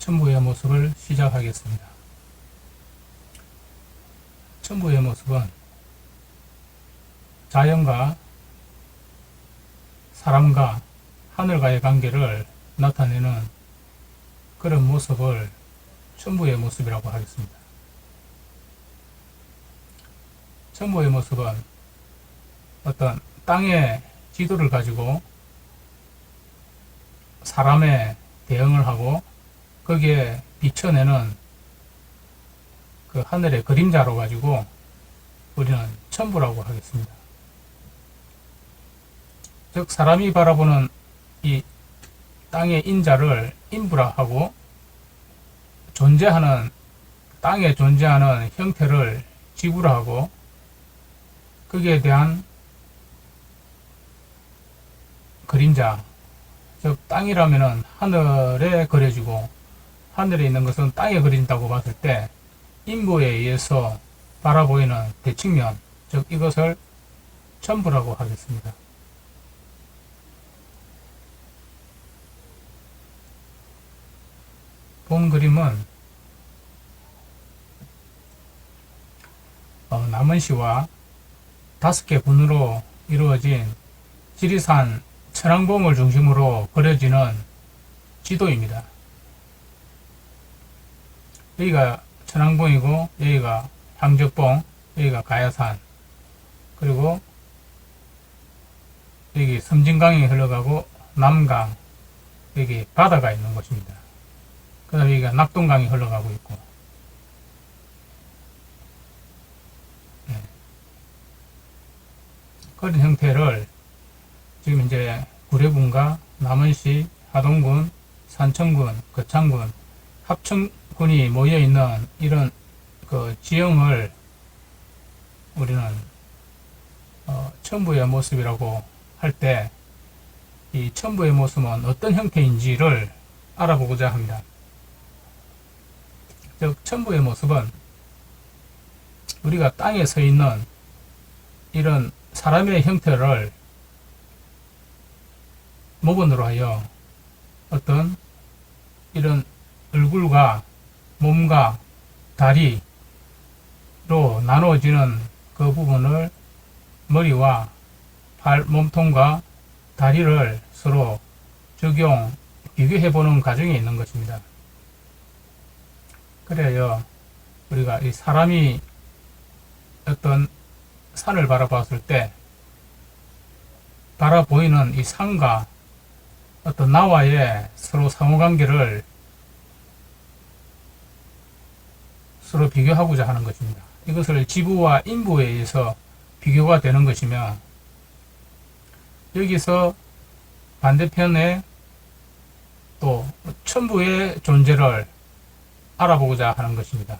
천부의 모습을 시작하겠습니다. 천부의 모습은 자연과 사람과 하늘과의 관계를 나타내는 그런 모습을 천부의 모습이라고 하겠습니다. 천부의 모습은 어떤 땅의 지도를 가지고 사람의 대응을 하고 거기에 비춰내는 그 하늘의 그림자로 가지고 우리는 천부라고 하겠습니다. 즉 사람이 바라보는 이 땅의 인자를 인부라 하고 존재하는 땅에 존재하는 형태를 지구라 하고 거기에 대한 그림자, 즉 땅이라면은 하늘에 그려지고 하늘에 있는 것은 땅에 그린다고 봤을 때 인부에 의해서 바라보이는 대측면, 즉 이것을 천부라고 하겠습니다. 본 그림은 남원시와 5개 군으로 이루어진 지리산 천왕봉을 중심으로 그려지는 지도입니다. 여기가 천왕봉이고 여기가 향적봉, 여기가 가야산, 그리고 여기 섬진강이 흘러가고 남강, 여기 바다가 있는 곳입니다. 그 다음에 여기가 낙동강이 흘러가고 있고, 그런 형태를 지금 이제 구례군과 남원시, 하동군, 산청군, 거창군, 합천군이 모여있는 이런 그 지형을 우리는 천부의 모습이라고 할 때 이 천부의 모습은 어떤 형태인지를 알아보고자 합니다. 즉 천부의 모습은 우리가 땅에 서 있는 이런 사람의 형태를 모본으로 하여 어떤 이런 얼굴과 몸과 다리로 나누어지는 그 부분을 머리와 팔, 몸통과 다리를 서로 적용, 비교해보는 과정이 있는 것입니다. 그래야 우리가 이 사람이 어떤 산을 바라봤을 때 바라보이는 이 산과 어떤 나와의 서로 상호관계를 서로 비교하고자 하는 것입니다. 이것을 지부와 인부에 의해서 비교가 되는 것이며, 여기서 반대편에 또 천부의 존재를 알아보고자 하는 것입니다.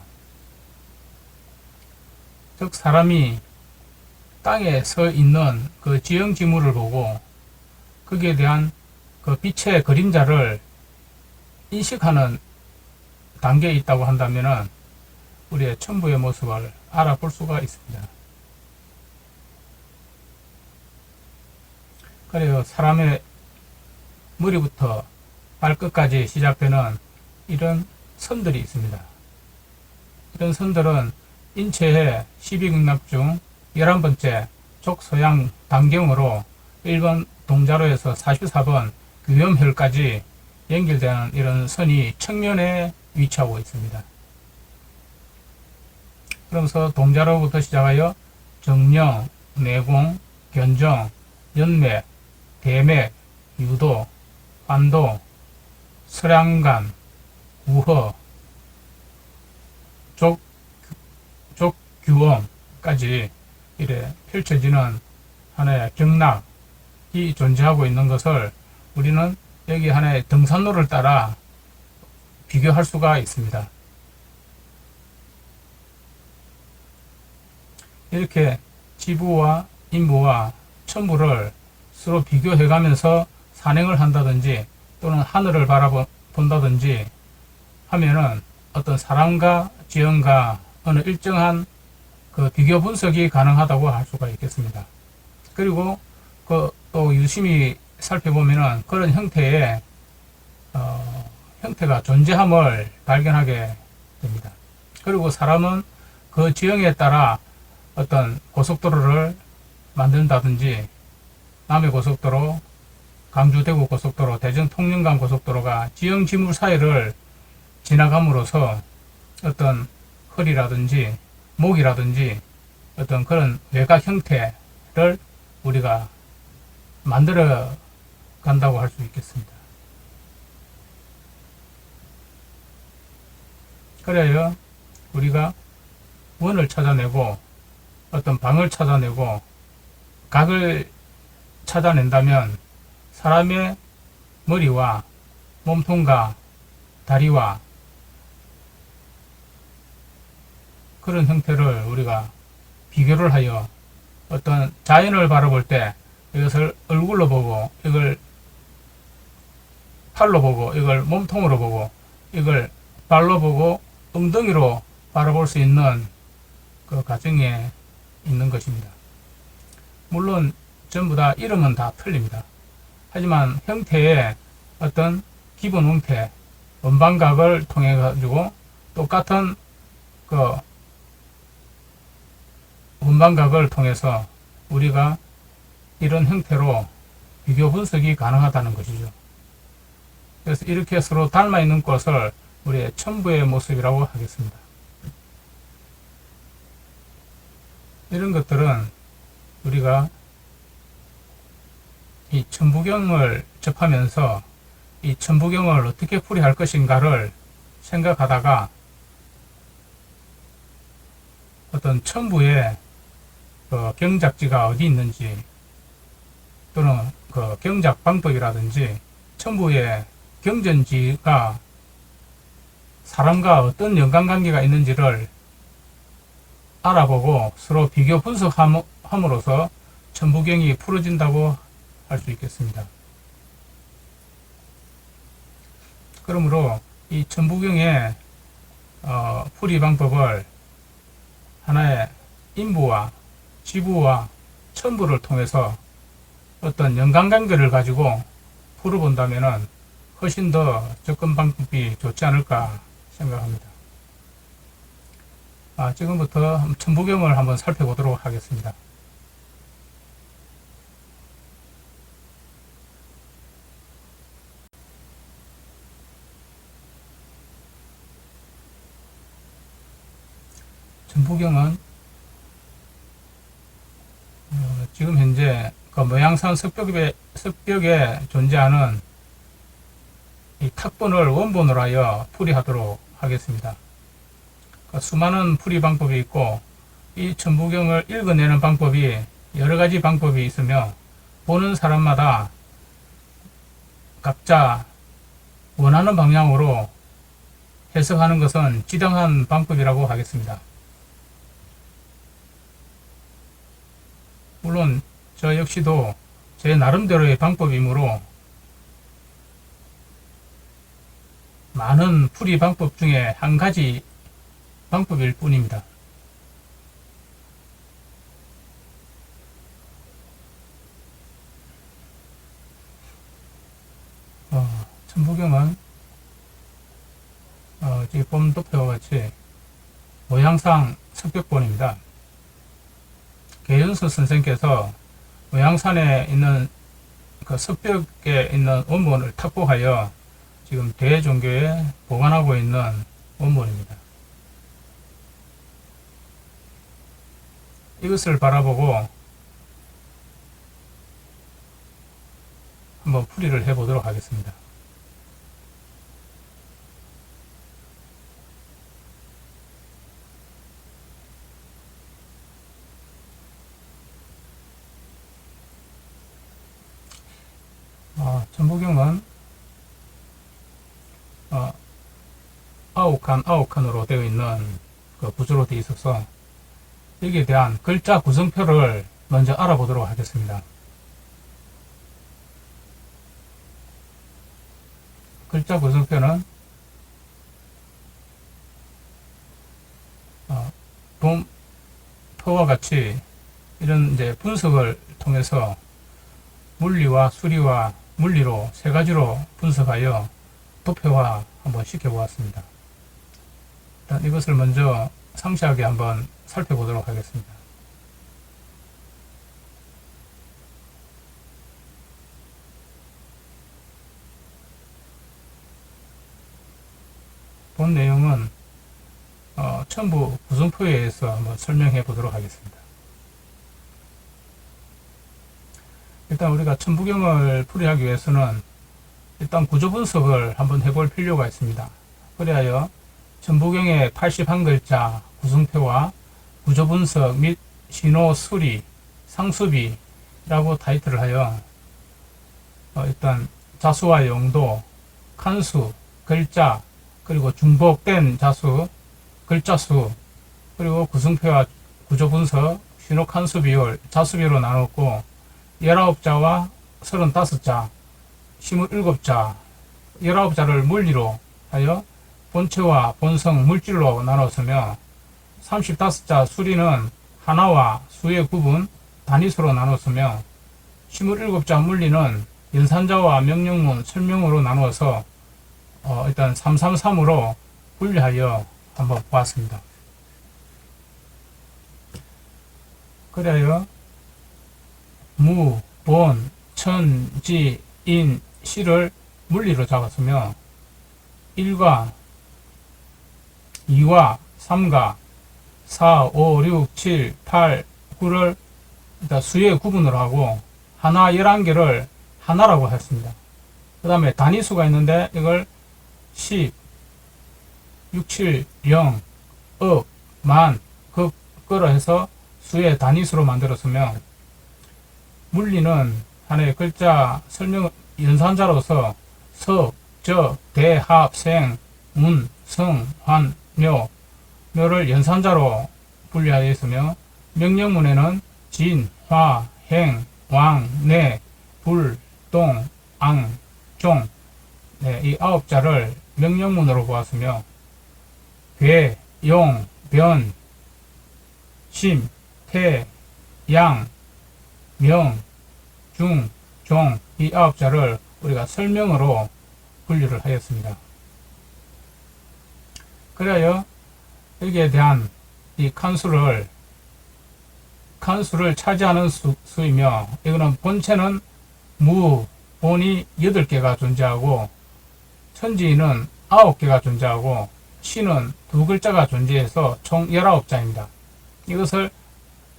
즉 사람이 땅에 서 있는 그 지형지물을 보고 거기에 대한 그 빛의 그림자를 인식하는 단계에 있다고 한다면 우리의 천부의 모습을 알아볼 수가 있습니다. 그래요, 사람의 머리부터 발끝까지 시작되는 이런 선들이 있습니다. 이런 선들은 인체의 12극락 중 11번째 족소양 단경으로 1번 동자로에서 44번 규염혈까지 연결되는 이런 선이 측면에 위치하고 있습니다. 그러면서 동자로부터 시작하여 정령, 내공, 견정, 연맥, 대맥, 유도, 환도, 설양간, 우허, 족규엄까지 이래 펼쳐지는 하나의 경락이 존재하고 있는 것을 우리는 여기 하나의 등산로를 따라 비교할 수가 있습니다. 이렇게 지부와 인부와 천부를 서로 비교해 가면서 산행을 한다든지 또는 하늘을 바라본다든지 하면은 어떤 사람과 지형과 어느 일정한 그 비교 분석이 가능하다고 할 수가 있겠습니다. 그리고 또 유심히 살펴보면은 그런 형태의 형태가 존재함을 발견하게 됩니다. 그리고 사람은 그 지형에 따라 어떤 고속도로를 만든다든지 남해고속도로, 강주-대구 고속도로, 대전-통영간 고속도로가 지형 지물 사이를 지나감으로써 어떤 허리라든지 목이라든지 어떤 그런 외곽 형태를 우리가 만들어 간다고 할 수 있겠습니다. 그래야 우리가 원을 찾아내고 어떤 방을 찾아내고 각을 찾아낸다면 사람의 머리와 몸통과 다리와 그런 형태를 우리가 비교를 하여 어떤 자연을 바라볼 때 이것을 얼굴로 보고 이걸 팔로 보고 이걸 몸통으로 보고 이걸 발로 보고 엉덩이로 바라볼 수 있는 그 과정에 있는 것입니다. 물론 전부 다 이름은 다 틀립니다. 하지만 형태의 어떤 기본 형태, 원방각을 통해 가지고 똑같은 그 원방각을 통해서 우리가 이런 형태로 비교 분석이 가능하다는 것이죠. 그래서 이렇게 서로 닮아 있는 것을 우리의 천부의 모습이라고 하겠습니다. 이런 것들은 우리가 이 천부경을 접하면서 이 천부경을 어떻게 풀이할 것인가를 생각하다가 어떤 천부의 그 경작지가 어디 있는지 또는 그 경작 방법이라든지 천부의 경전지가 사람과 어떤 연관관계가 있는지를 알아보고 서로 비교 분석함으로써 천부경이 풀어진다고 할 수 있겠습니다. 그러므로 이 천부경의 풀이 방법을 하나의 인부와 지부와 천부를 통해서 어떤 연관관계를 가지고 풀어본다면 훨씬 더 접근 방법이 좋지 않을까 생각합니다. 지금부터 천부경을 한번 살펴보도록 하겠습니다. 천부경은 지금 현재 그 모양산 석벽에 존재하는 이 탁본을 원본으로 하여 풀이하도록 하겠습니다. 수많은 풀이 방법이 있고 이 천부경을 읽어내는 방법이 여러 가지 방법이 있으며 보는 사람마다 각자 원하는 방향으로 해석하는 것은 지당한 방법이라고 하겠습니다. 물론 저 역시도 제 나름대로의 방법이므로 많은 풀이 방법 중에 한 가지 방법일 뿐입니다. 천부경은 지금 본 도표와 같이 모양상 석벽본입니다. 계윤수 선생께서 모양산에 있는 그 석벽에 있는 원본을 탁복하여 지금 대종교에 보관하고 있는 원본입니다. 이것을 바라보고 한번 풀이를 해보도록 하겠습니다. 천부경은 아홉 칸으로 되어 있는 그 구조로 되어 있어서 여기에 대한 글자 구성표를 먼저 알아보도록 하겠습니다. 글자 구성표는 표와 같이 이런 이제 분석을 통해서 물리와 수리와 물리로 세 가지로 분석하여 도표화 한번 시켜보았습니다. 일단 이것을 먼저 상세하게 한번 살펴보도록 하겠습니다. 본 내용은 첨부 구성표에 의해서 한번 설명해 보도록 하겠습니다. 일단 우리가 첨부경을 풀이하기 위해서는 일단 구조 분석을 한번 해볼 필요가 있습니다. 그리하여 첨부경의 81글자 구성표와 구조 분석 및 신호 수리, 상수비라고 타이틀을 하여 일단 자수와 용도, 칸수, 글자, 그리고 중복된 자수, 글자 수, 그리고 구성표와 구조 분석, 신호 칸수 비율, 자수 비율로 나눴고 19자와 35자, 27자, 19자를 물리로 하여 본체와 본성 물질로 나눴으며 35자 수리는 하나와 수의 구분, 단위수로 나눴으며 27자 물리는 연산자와 명령문 설명으로 나누어서 일단 333으로 분리하여 한번 보았습니다. 그래야 무, 본, 천, 지, 인, 시를 물리로 잡았으며 1과 2와 3과 4, 5, 6, 7, 8, 9를 일단 수의 구분을 하고 하나 11개를 하나라고 했습니다. 그 다음에 단위수가 있는데 이걸 10, 6, 7, 0, 억, 만, 급, 끌어 해서 수의 단위수로 만들었으며 물리는 하나의 글자 설명 연산자로서 석, 적, 대, 합, 생, 문, 성, 환, 묘, 묘를 연산자로 분리하여 있으며 명령문에는 진, 화, 행, 왕, 내, 불, 동, 앙, 종, 이 9자를 명령문으로 보았으며 괴, 용, 변, 심, 태, 양, 명, 중, 종, 이 9자를 우리가 설명으로 분류를 하였습니다. 그래야 여기에 대한 이 칸수를 차지하는 수이며 이거는 본체는 무, 본이 8개가 존재하고 천지는 9개가 존재하고 시는 2글자가 존재해서 총 19자입니다. 이것을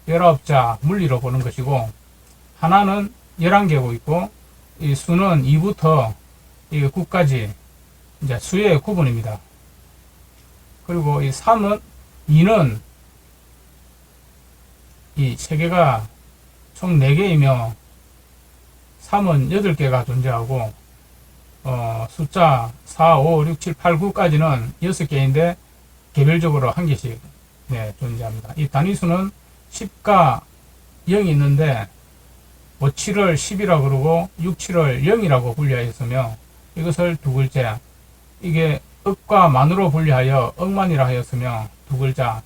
19자 물리로 보는 것이고 하나는 11개고 있고 이 수는 2부터 9까지 이제 수의 구분입니다. 그리고 이 2는 이 3개가 총 4개이며 3은 8개가 존재하고 숫자 4, 5, 6, 7, 8, 9까지는 6개인데 개별적으로 1개씩 존재합니다. 이 단위수는 10과 0이 있는데 7을 10이라고 그러고 6, 7을 0이라고 분류하였으며 이것을 2글자 이게 억과 만으로 분리하여 억만이라 하였으며 2글자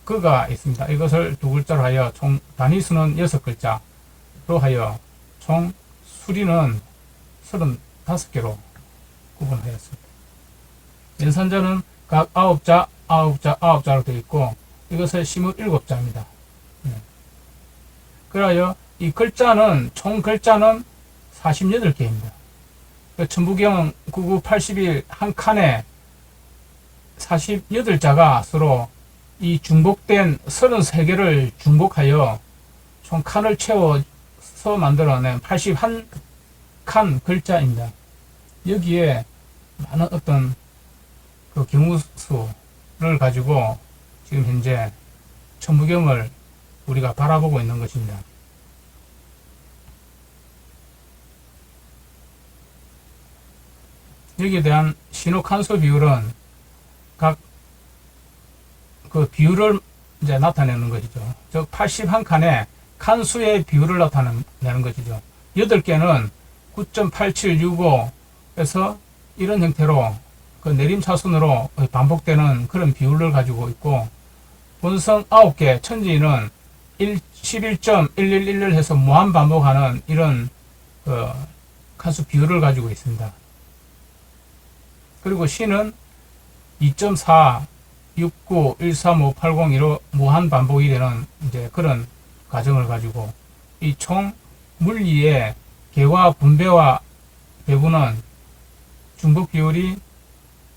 그가 있습니다. 이것을 2글자로 하여 총 단위수는 6글자로 하여 총 수리는 35개로 구분하였습니다. 연산자는 각 9자, 9자, 9자로 되어 있고 이것을 27자입니다. 그래야 이 글자는 총 글자는 48개입니다. 첨부경 9981 한 칸에 48자가 서로 이 중복된 33개를 중복하여 총 칸을 채워서 만들어낸 81칸 글자입니다. 여기에 많은 어떤 그 경우수를 가지고 지금 현재 첨부경을 우리가 바라보고 있는 것입니다. 여기에 대한 신호 칸수 비율은 각 그 비율을 이제 나타내는 것이죠. 즉 81칸에 칸수의 비율을 나타내는 것이죠. 8개는 9.8765에서 이런 형태로 그 내림차순으로 반복되는 그런 비율을 가지고 있고 본성 9개 천지는 11.1111 해서 무한 반복하는 이런 그 칸수 비율을 가지고 있습니다. 그리고 C는 2.4, 69, 13580으로 무한 반복이 되는 이제 그런 과정을 가지고 이 총 물리의 개화 분배와 배분은 중복 비율이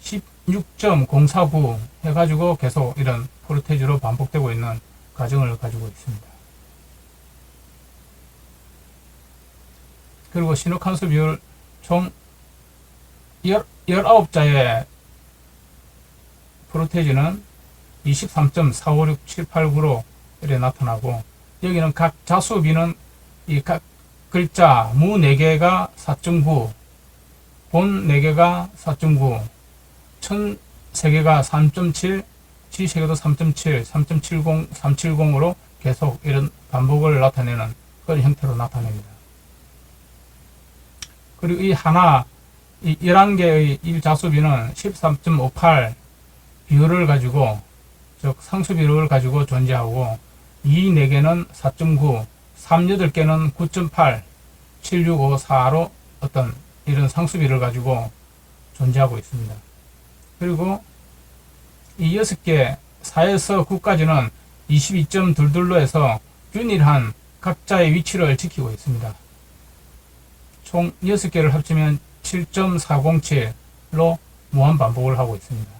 16.049 해가지고 계속 이런 프로테이즈로 반복되고 있는 과정을 가지고 있습니다. 그리고 시노칸수 비율 총 19자의 프로테이즈는 23.456789로 이렇게 나타나고, 여기는 각 자수비는 이 각 글자 무 4개가 4.9, 본 4개가 4.9, 천 3개가 3.7, 지 3개도 3.7, 3.70, 370으로 계속 이런 반복을 나타내는 그런 형태로 나타냅니다. 그리고 이 11개의 1자수비는 13.58 비율을 가지고, 즉 상수 비율을 가지고 존재하고, 이 4개는 4.9, 38개는 9.8, 7654로 어떤 이런 상수비를 가지고 존재하고 있습니다. 그리고 이 6개 4에서 9까지는 22.22로 해서 균일한 각자의 위치를 지키고 있습니다. 총 6개를 합치면 7.407로 무한 반복을 하고 있습니다.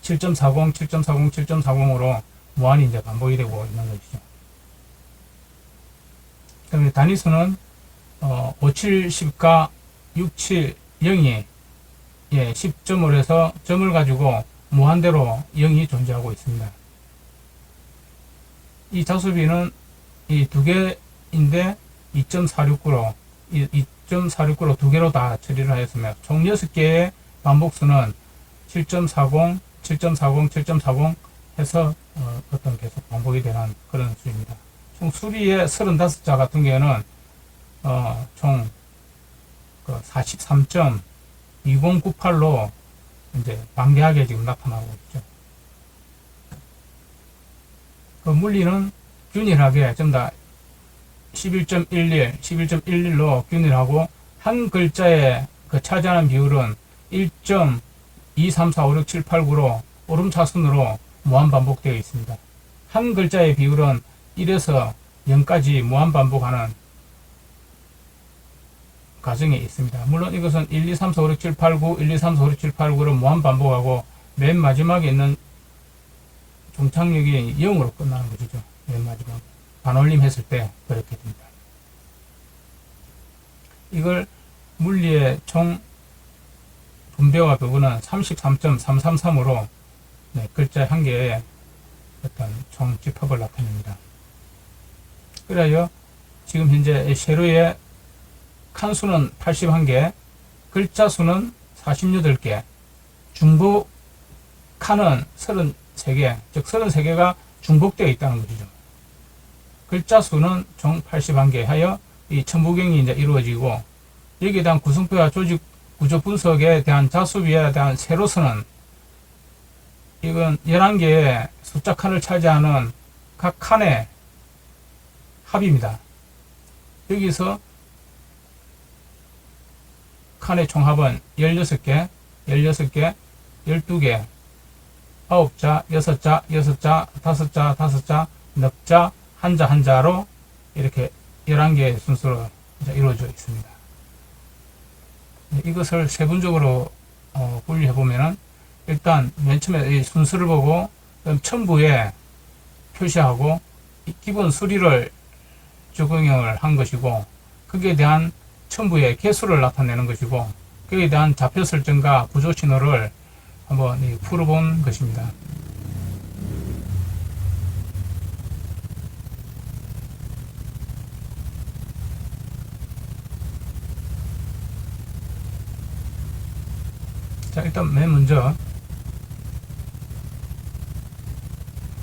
7.40, 7.40, 7.40으로 무한히 이제 반복이 되고 있는 것이죠. 그다음에 단위수는 57, 10과 67, 0이 10점을 해서 점을 가지고 무한대로 0이 존재하고 있습니다. 이 자수비는 이 두 개인데 2.469로 2.469로 두 개로 다 처리를 하였으며 총 6개의 반복수는 7.40, 7.40, 7.40 해서 어떤 계속 반복이 되는 그런 수입니다. 총 수리의 35자 같은 경우에는 총 43.2098로 이제 방대하게 지금 나타나고 있죠. 그 물리는 균일하게 전부 다 11.11, 11.11로 균일하고 한 글자의 그 차지하는 비율은 1.2345678구로 오름차순으로 무한 반복되어 있습니다. 한 글자의 비율은 1에서 0까지 무한 반복하는 과정에 있습니다. 물론 이것은 1, 2, 3, 4, 5, 6, 7, 8, 9, 1, 2, 3, 4, 5, 6, 7, 8, 9를 무한 반복하고 맨 마지막에 있는 종착역이 0으로 끝나는 것이죠. 맨 마지막 반올림 했을 때 그렇게 됩니다. 이걸 물리의 총 분배와 배분은 33.333으로 글자 한 개의 어떤 총 집합을 나타냅니다. 그래야 지금 현재 세로의 칸수는 81개, 글자 수는 48개, 중복 칸은 33개, 즉 33개가 중복되어 있다는 것이죠. 글자 수는 총 81개 하여 이 천부경이 이제 이루어지고, 여기에 대한 구성표와 조직 구조 분석에 대한 자수비에 대한 세로수는 이건 11개의 숫자 칸을 차지하는 각 칸의 합입니다. 여기서 칸의 총합은 16개, 16개, 12개, 9자, 6자, 6자, 5자, 5자, 넉자, 한자, 한자로 이렇게 11개의 순서로 이루어져 있습니다. 이것을 세분적으로 분류해보면은 일단 맨 처음에 이 순서를 보고 첨부에 표시하고 기본 수리를 적용을 한 것이고, 거기에 대한 첨부의 개수를 나타내는 것이고, 거기에 대한 좌표 설정과 구조 신호를 한번 풀어본 것입니다. 자, 일단 맨 먼저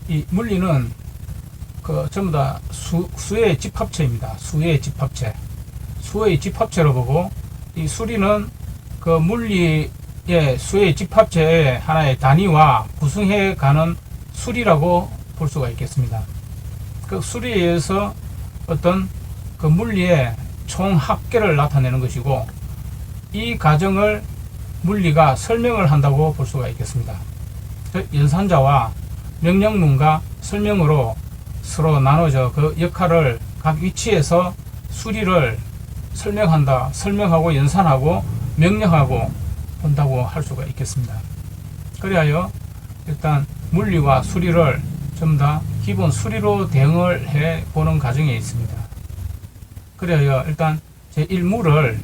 이 물리는 전부 다 수의 집합체입니다. 수의 집합체. 수의 집합체로 보고, 이 수리는 그 물리의 수의 집합체의 하나의 단위와 구성해 가는 수리라고 볼 수가 있겠습니다. 그 수리에 의해서 어떤 그 물리의 총 합계를 나타내는 것이고, 이 과정을 물리가 설명을 한다고 볼 수가 있겠습니다. 연산자와 명령문과 설명으로 서로 나눠져 그 역할을 각 위치에서 수리를 설명한다, 설명하고 연산하고 명령하고 본다고 할 수가 있겠습니다. 그리하여 일단 물리와 수리를 전부 다 기본 수리로 대응을 해 보는 과정에 있습니다. 그리하여 일단 제1물을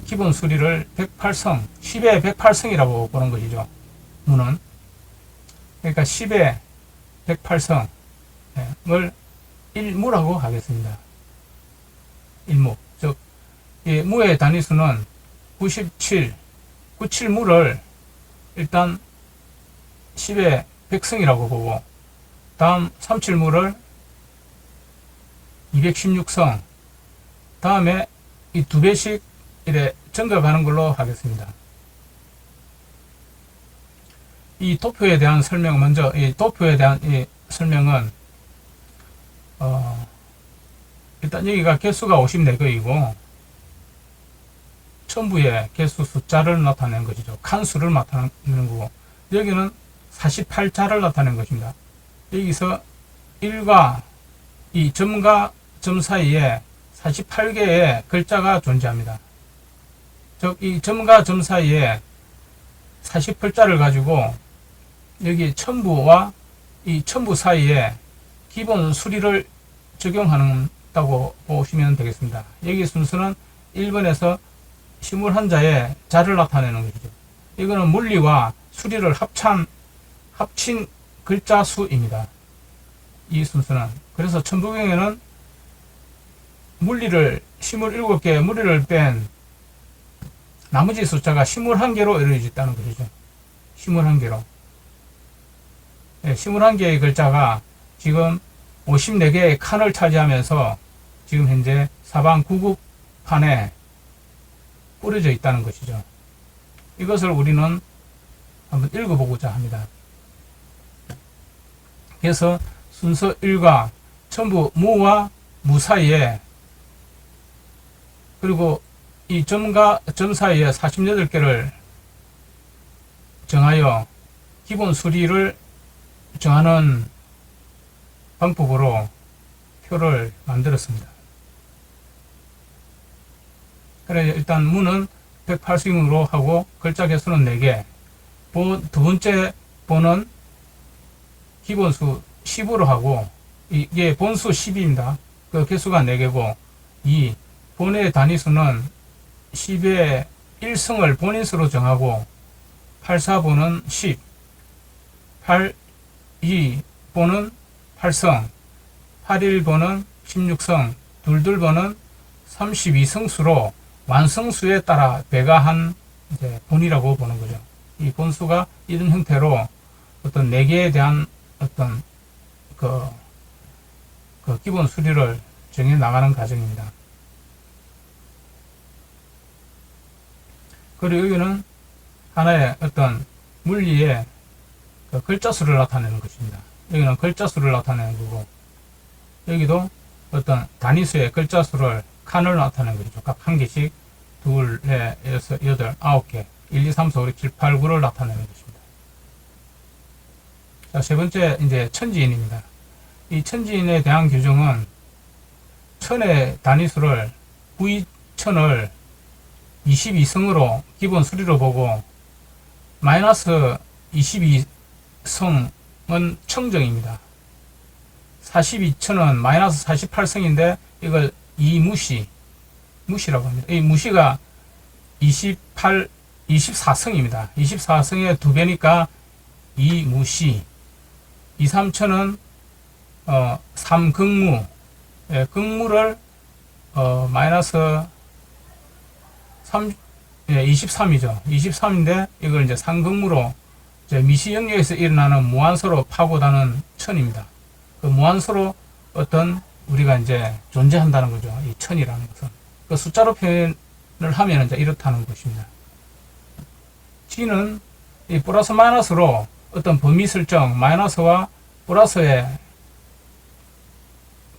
기본 수리를 108성, 10의 108성이라고 보는 것이죠. 무는. 그러니까 10의 108성을 1무라고 하겠습니다. 1무. 즉, 이 무의 단위수는 97무를 일단 10의 100성이라고 보고, 다음 37무를 216성, 다음에 이 두 배씩 이래 증가가는 걸로 하겠습니다. 이 도표에 대한 설명, 먼저 이 도표에 대한 이 설명은 일단 여기가 개수가 54개이고 천부의 개수 숫자를 나타내는 것이죠. 칸수를 나타내는 거고, 여기는 48자를 나타내는 것입니다. 여기서 1과 이 점과 점 사이에 48개의 글자가 존재합니다. 즉, 이 점과 점 사이에 48자를 가지고 여기 천부와 이 천부 사이에 기본 수리를 적용한다고 보시면 되겠습니다. 여기 순서는 1번에서 21자의 자를 나타내는 것이죠. 이거는 물리와 수리를 합친 글자 수입니다. 이 순서는. 그래서 천부경에는 물리를 27개, 물리를 뺀 나머지 숫자가 21개로 이루어져 있다는 것이죠. 21개로. 네, 21개의 글자가 지금 54개의 칸을 차지하면서 지금 현재 사방 9급판에 뿌려져 있다는 것이죠. 이것을 우리는 한번 읽어보고자 합니다. 그래서 순서 1과 전부 무와 무 사이에, 그리고 이 점과 점 사이에 48개를 정하여 기본 수리를 정하는 방법으로 표를 만들었습니다. 그래, 일단 무는 108승으로 하고 글자 개수는 4개, 두 번째 번은 기본수 10으로 하고, 이게 본수 10입니다. 그 개수가 4개고, 이 본의 단위수는 10의 1승을 본인수로 정하고, 84번은 10, 82번은 8성, 81번은 16성, 둘둘번은 32성수로 완성수에 따라 배가한 이제 본이라고 보는 거죠. 이 본수가 이런 형태로 어떤 4개에 대한 어떤 그 기본 수리를 정해 나가는 과정입니다. 그리고 여기는 하나의 어떤 물리의 그 글자 수를 나타내는 것입니다. 여기는 글자 수를 나타내는 거고, 여기도 어떤 단위수의 글자 수를 칸을 나타내는 것이죠. 각 한 개씩 둘, 넷, 여섯, 여덟, 9개, 1, 2, 3, 4, 5, 6, 7, 8, 9를 나타내는 것입니다. 자, 세 번째 이제 천지인입니다. 이 천지인에 대한 규정은 천의 단위수를 V천을 22성으로 기본 수리로 보고, 마이너스 22성은 청정입니다. 42천은 마이너스 48성인데 이걸 무시라고 합니다. 이 무시가 24성입니다. 24성의 2배니까 이무시. 23천은 3극무, 예, 극무를 마이너스 23이죠. 23인데 이걸 이제 상극무로 이제 미시 영역에서 일어나는 무한소로 파고다는 천입니다. 그 무한소로 어떤 우리가 이제 존재한다는 거죠. 이 천이라는 것은. 그 숫자로 표현을 하면 이제 이렇다는 것입니다. G는 이 플러스 마이너스로 어떤 범위 설정, 마이너스와 플러스의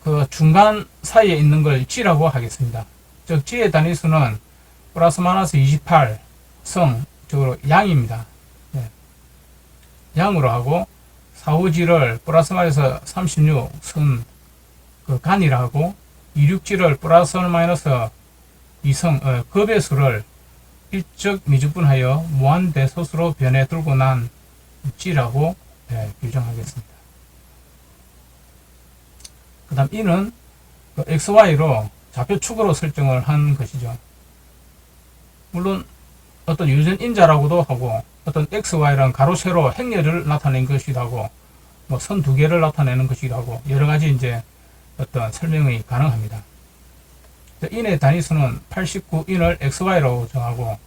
그 중간 사이에 있는 걸 G라고 하겠습니다. 즉, G의 단위수는 플러스 마이너스 28성 적으로 양입니다. 네. 양으로 하고, 사후지를 플러스 마이너스 36 선, 그 간이라 하고, 이륙지를 플러스 마이너스 2성, 급의 수를 일적 미적분하여 무한대소수로 변해 들고 난 지라고 규정하겠습니다. 그 다음 이는 XY로 좌표축으로 설정을 한 것이죠. 물론 어떤 유전인자라고도 하고 어떤 XY라는 가로 세로 행렬을 나타낸 것이기도 하고 뭐 선 두 개를 나타내는 것이기도 하고 여러 가지 이제 어떤 설명이 가능합니다. 인의 단위수는 89인을 XY로 정하고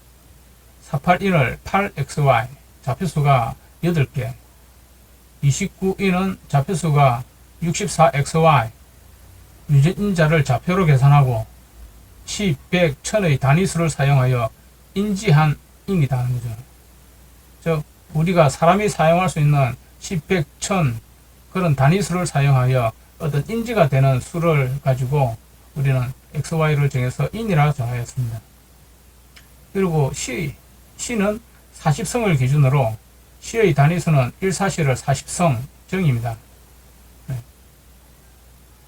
48인을 8XY 좌표수가 8개 29인은 좌표수가 64XY 유전인자를 좌표로 계산하고 10, 100, 1000의 단위수를 사용하여 인지한 인이다 하는 거죠. 즉 우리가 사람이 사용할 수 있는 10, 100, 1000 그런 단위수를 사용하여 어떤 인지가 되는 수를 가지고 우리는 XY를 정해서 인이라 정하였습니다. 그리고 C는 40성을 기준으로 C의 단위수는 1사시를 40성 정입니다.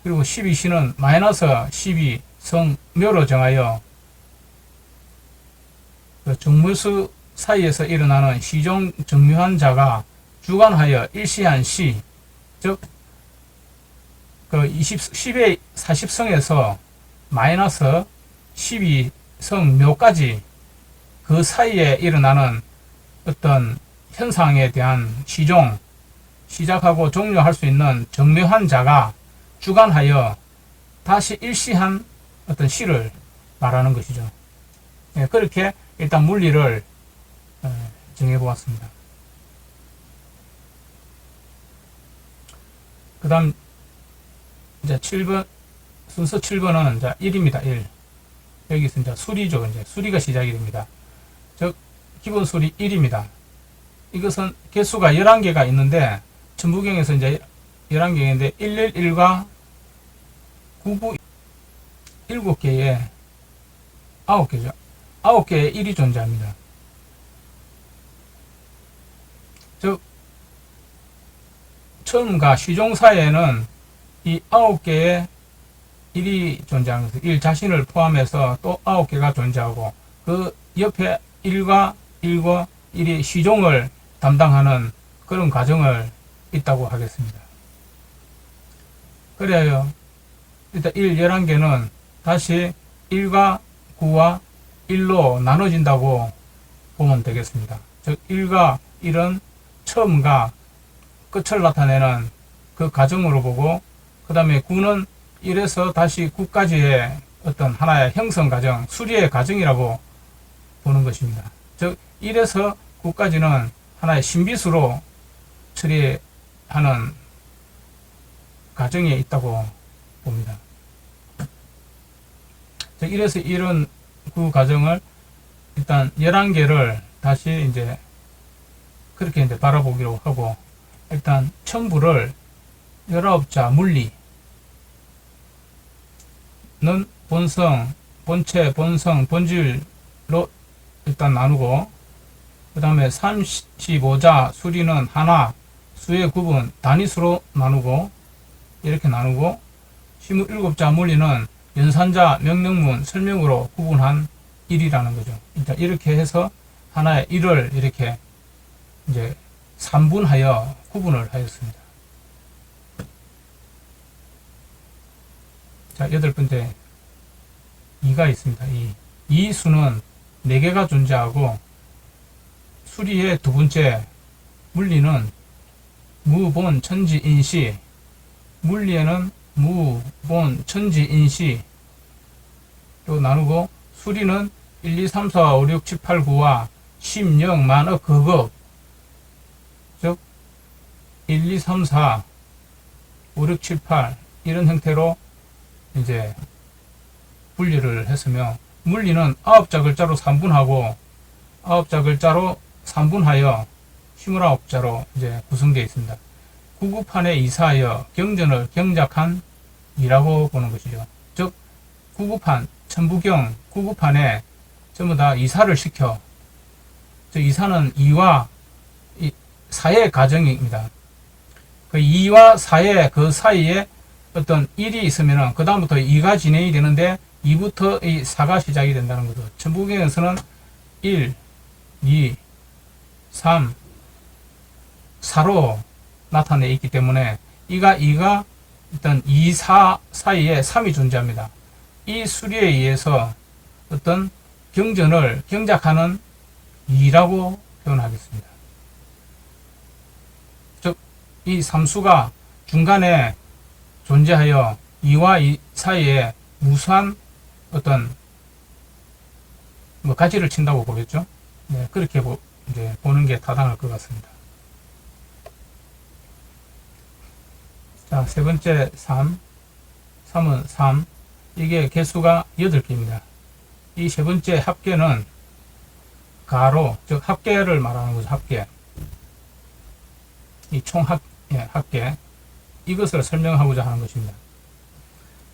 그리고 12C는 마이너스 12성묘로 정하여 그 정무수 사이에서 일어나는 시종 정묘한 자가 주관하여 일시한 C, 즉, 그 10의 40성에서 마이너스 12성묘까지 그 사이에 일어나는 어떤 현상에 대한 시종, 시작하고 종료할 수 있는 정묘한 자가 주관하여 다시 일시한 어떤 시를 말하는 것이죠. 그렇게 일단 물리를 정해보았습니다. 그 다음 이제 7번 순서 7번은 이제 1입니다. 1. 여기서 이제 수리죠. 이제 수리가 시작이 됩니다. 즉 기본 수리 1입니다. 이것은 개수가 11개가 있는데 천부경에서 이제 11개인데 111과 99 7개에 9개죠. 9개의 1이 존재합니다. 즉 처음과 시종 사이에는 이 9개의 1이 존재하는 것을 1 자신을 포함해서 또 9개가 존재하고 그 옆에 1과 1이 시종을 담당하는 그런 과정을 있다고 하겠습니다. 그래요. 일단 11개는 다시 1과 9와 1로 나눠진다고 보면 되겠습니다. 즉 1과 1은 처음과 끝을 나타내는 그 과정으로 보고 그 다음에 9는 1에서 다시 9까지의 어떤 하나의 형성 과정, 수리의 과정이라고 보는 것입니다. 즉 1에서 9까지는 하나의 신비수로 처리하는 과정에 있다고 봅니다. 즉 1에서 1은 그 과정을 일단 11개를 다시 이제 그렇게 이제 바라보기로 하고 일단 첨부를 19자 물리는 본성, 본체, 본성, 본질로 일단 나누고 그 다음에 35자 수리는 하나, 수의 구분, 단위수로 나누고 이렇게 나누고 27자 물리는 연산자, 명령문, 설명으로 구분한 1이라는 거죠. 일단 이렇게 해서 하나의 1을 이렇게 이제 3분하여 구분을 하였습니다. 자, 8번째 2가 있습니다. 이 수는 4개가 존재하고 수리의 두 번째 물리는 무본 천지인시 물리에는 무본 천지인시로 나누고 수리는 1, 2, 3, 4, 5, 6, 7, 8, 9와 10, 0, 만억, 거급 즉 1, 2, 3, 4, 5, 6, 7, 8 이런 형태로 이제 분리를 했으며 물리는 9자 글자로 3분하고 9자 글자로 3분하여 29자로 이제 구성되어 있습니다. 구구판에 이사하여 경전을 경작한 이라고 보는 것이죠. 즉 구구판, 천부경 구구판에 전부 다 이사를 시켜 이사는 2와 4의 가정입니다. 그 2와 4의 그 사이에 어떤 1이 있으면은 그 다음부터 2가 진행이 되는데 2부터 이 4가 시작이 된다는 거죠. 천부경에서는 1, 2, 3, 4로 나타내 있기 때문에 이가 일단 2, 4 사이에 3이 존재합니다. 이 수리에 의해서 어떤 경전을 경작하는 2라고 표현하겠습니다. 즉, 이 삼수가 중간에 존재하여 2와 2 사이에 무수한 어떤 가지를 친다고 보겠죠. 네, 그렇게 이제 보는 게 타당할 것 같습니다. 자, 세 번째 3은 3. 이게 개수가 8개입니다. 이 세 번째 합계는 가로, 즉 합계를 말하는 거죠. 합계. 이 합계. 이것을 설명하고자 하는 것입니다.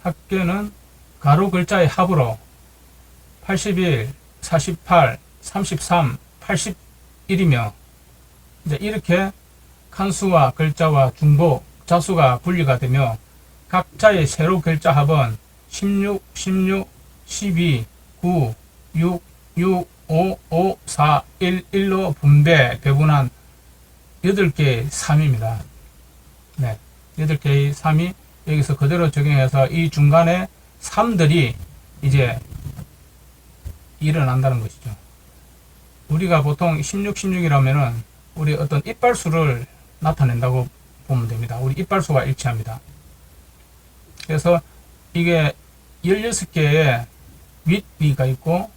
합계는 가로 글자의 합으로 81, 48, 33, 81이며 이제 이렇게 칸수와 글자와 중복, 자수가 분리가 되며 각자의 세로 글자 합은 16, 16, 12, 9, 6, 6, 5, 5, 4, 1, 1로 배분한 8개의 3입니다. 네, 8개의 3이 여기서 그대로 적용해서 이 중간에 3들이 이제 일어난다는 것이죠. 우리가 보통 16, 16이라면은 우리 어떤 이빨수를 나타낸다고 보면 됩니다. 우리 이빨수가 일치합니다. 그래서 이게 16개의 윗니가 있고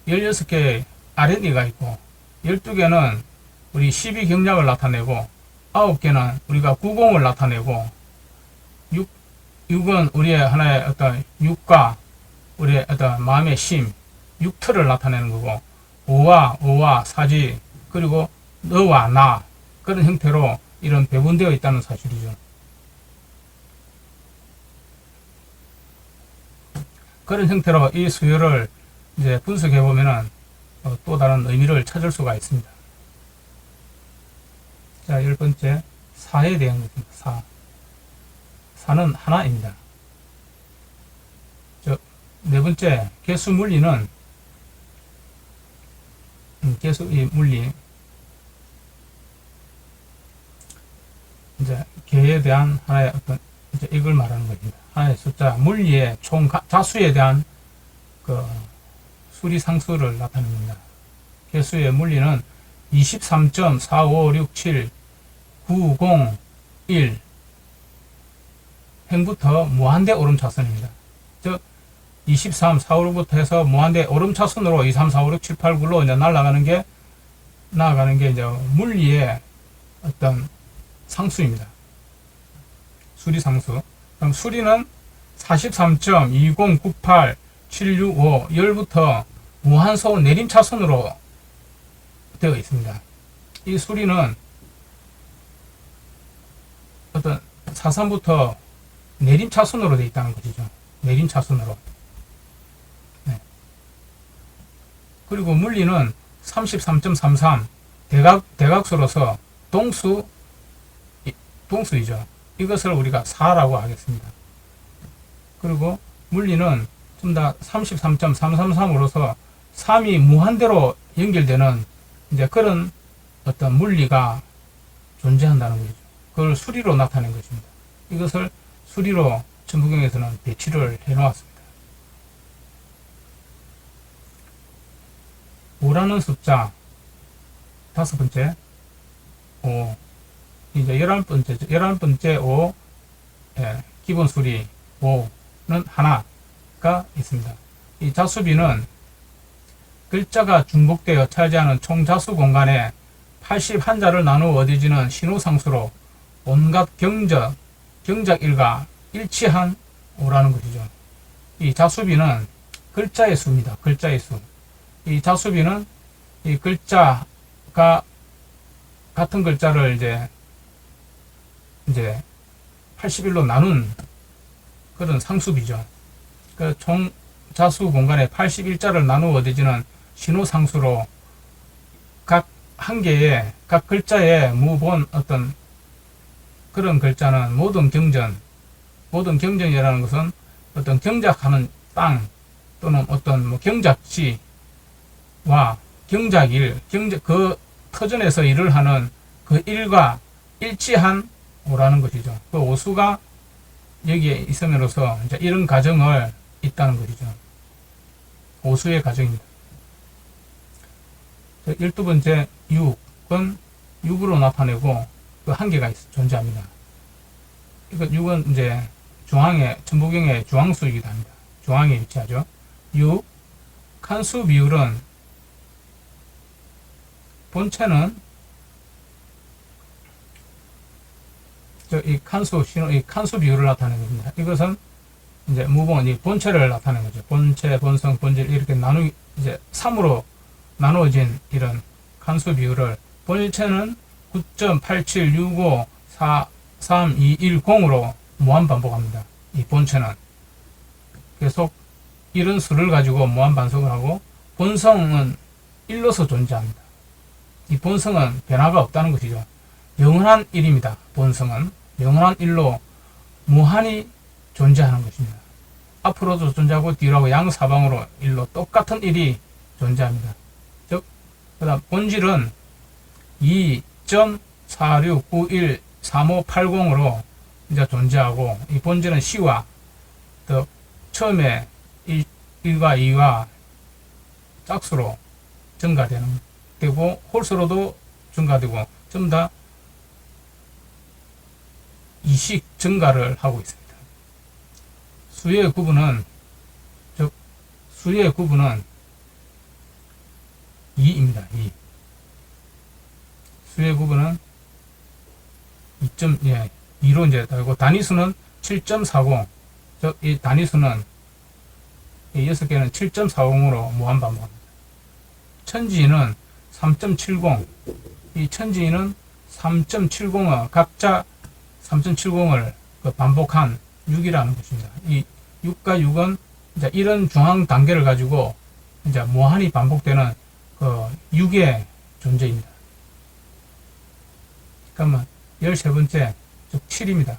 16개의 아랫니가 있고 12개는 우리 12경략을 나타내고 9개는 우리가 구공을 나타내고 6은 우리의 하나의 어떤 육과 우리의 어떤 마음의 심, 육틀을 나타내는 거고 5와 사지 그리고 너와 나 그런 형태로 이런 배분되어 있다는 사실이죠. 그런 형태로 이 수요를 이제 분석해 보면은 또 다른 의미를 찾을 수가 있습니다. 자, 10번째 4에 대한 것입니다. 4는 하나입니다. 네 번째 개수 물리는 개수의 물리 이제 개에 대한 하나의 어떤 이제 이걸 말하는 것입니다. 하나의 숫자 물리의 총 자수에 대한 그 수리 상수를 나타냅니다. 개수의 물리는 23.4567901 행부터 무한대 오름차선입니다. 즉 23, 4, 5부터 해서 무한대 오름차선으로 2, 3, 4, 5, 6, 7, 8, 9로 이제 나아가는 게 이제 물리의 어떤 상수입니다. 수리 상수. 그럼 수리는 43.2098765 10부터 무한소 내림차선으로 되어 있습니다. 이 수리는 어떤 사선부터 내림차선으로 되어 있다는 것이죠. 내림차선으로. 네. 그리고 물리는 33.33 대각수로서 동수이죠. 이것을 우리가 4라고 하겠습니다. 그리고 물리는 좀 더 33.333으로서 3이 무한대로 연결되는 이제 그런 어떤 물리가 존재한다는 거죠. 그걸 수리로 나타낸 것입니다. 이것을 수리로 천부경에서는 배치를 해 놓았습니다. 5라는 숫자, 5번째, 5, 이제 11번째 5, 예, 기본 수리 5는 하나가 있습니다. 이 자수비는 글자가 중복되어 차지하는 총 자수 공간에 81자를 나누어 얻어지는 신호상수로 온갖 경작 일과 일치한 5라는 것이죠. 이 자수비는 글자의 수입니다. 글자의 수. 이 자수비는 이 글자가 같은 글자를 이제 81로 나눈 그런 상수비죠. 그 총 자수 공간에 81자를 나누어 얻어지는 신호상수로 각 한 개의 각 글자에 무본 어떤 그런 글자는 모든 경전이라는 것은 어떤 경작하는 땅 또는 어떤 뭐 경작지와 경작일, 그 터전에서 일을 하는 그 일과 일치한 오라는 것이죠. 그 오수가 여기에 있음으로써 이제 이런 가정을 있다는 것이죠. 오수의 가정입니다. 12번째 6은 6으로 나타내고 그 한계가 존재합니다. 이거 6은 이제 천부경의 중앙수이기도 합니다. 중앙에 위치하죠. 6, 칸수 비율은 본체는 이 칸수 비율을 나타내는 겁니다. 이것은 이제 무본, 이 본체를 나타내는 거죠. 본체, 본성, 본질 이렇게 이제 3으로 나누어진 이런 칸수 비율을 본체는 9.87654321 무한 반복합니다. 이 본체는 계속 이런 수를 가지고 무한 반복을 하고 본성은 1로서 존재합니다. 이 본성은 변화가 없다는 것이죠. 영원한 1입니다. 본성은 영원한 1로 무한히 존재하는 것입니다. 앞으로도 존재하고 뒤로하고 양사방으로 1로 똑같은 1이 존재합니다. 즉, 그 다음 본질은 2.46913580으로 이제 존재하고 이 본질은 C와 더 처음에 1과 2와 짝수로 되고 홀수로도 증가되고 전부 다 이식 증가를 하고 있습니다. 수의 구분은 2입니다. 2. 수의 구분은 2로 이제 되고 단위수는 7.40. 즉 이 단위수는 이 6개는 7.40으로 무한 반복합니다. 천지는 3.70. 이 천지는 3.70을 각자 3.70을 반복한 6이라는 것입니다. 이 6과 6은 이제 이런 중앙 단계를 가지고 이제 무한히 반복되는 그 6의 존재입니다. 그러면 13번째, 즉 7입니다.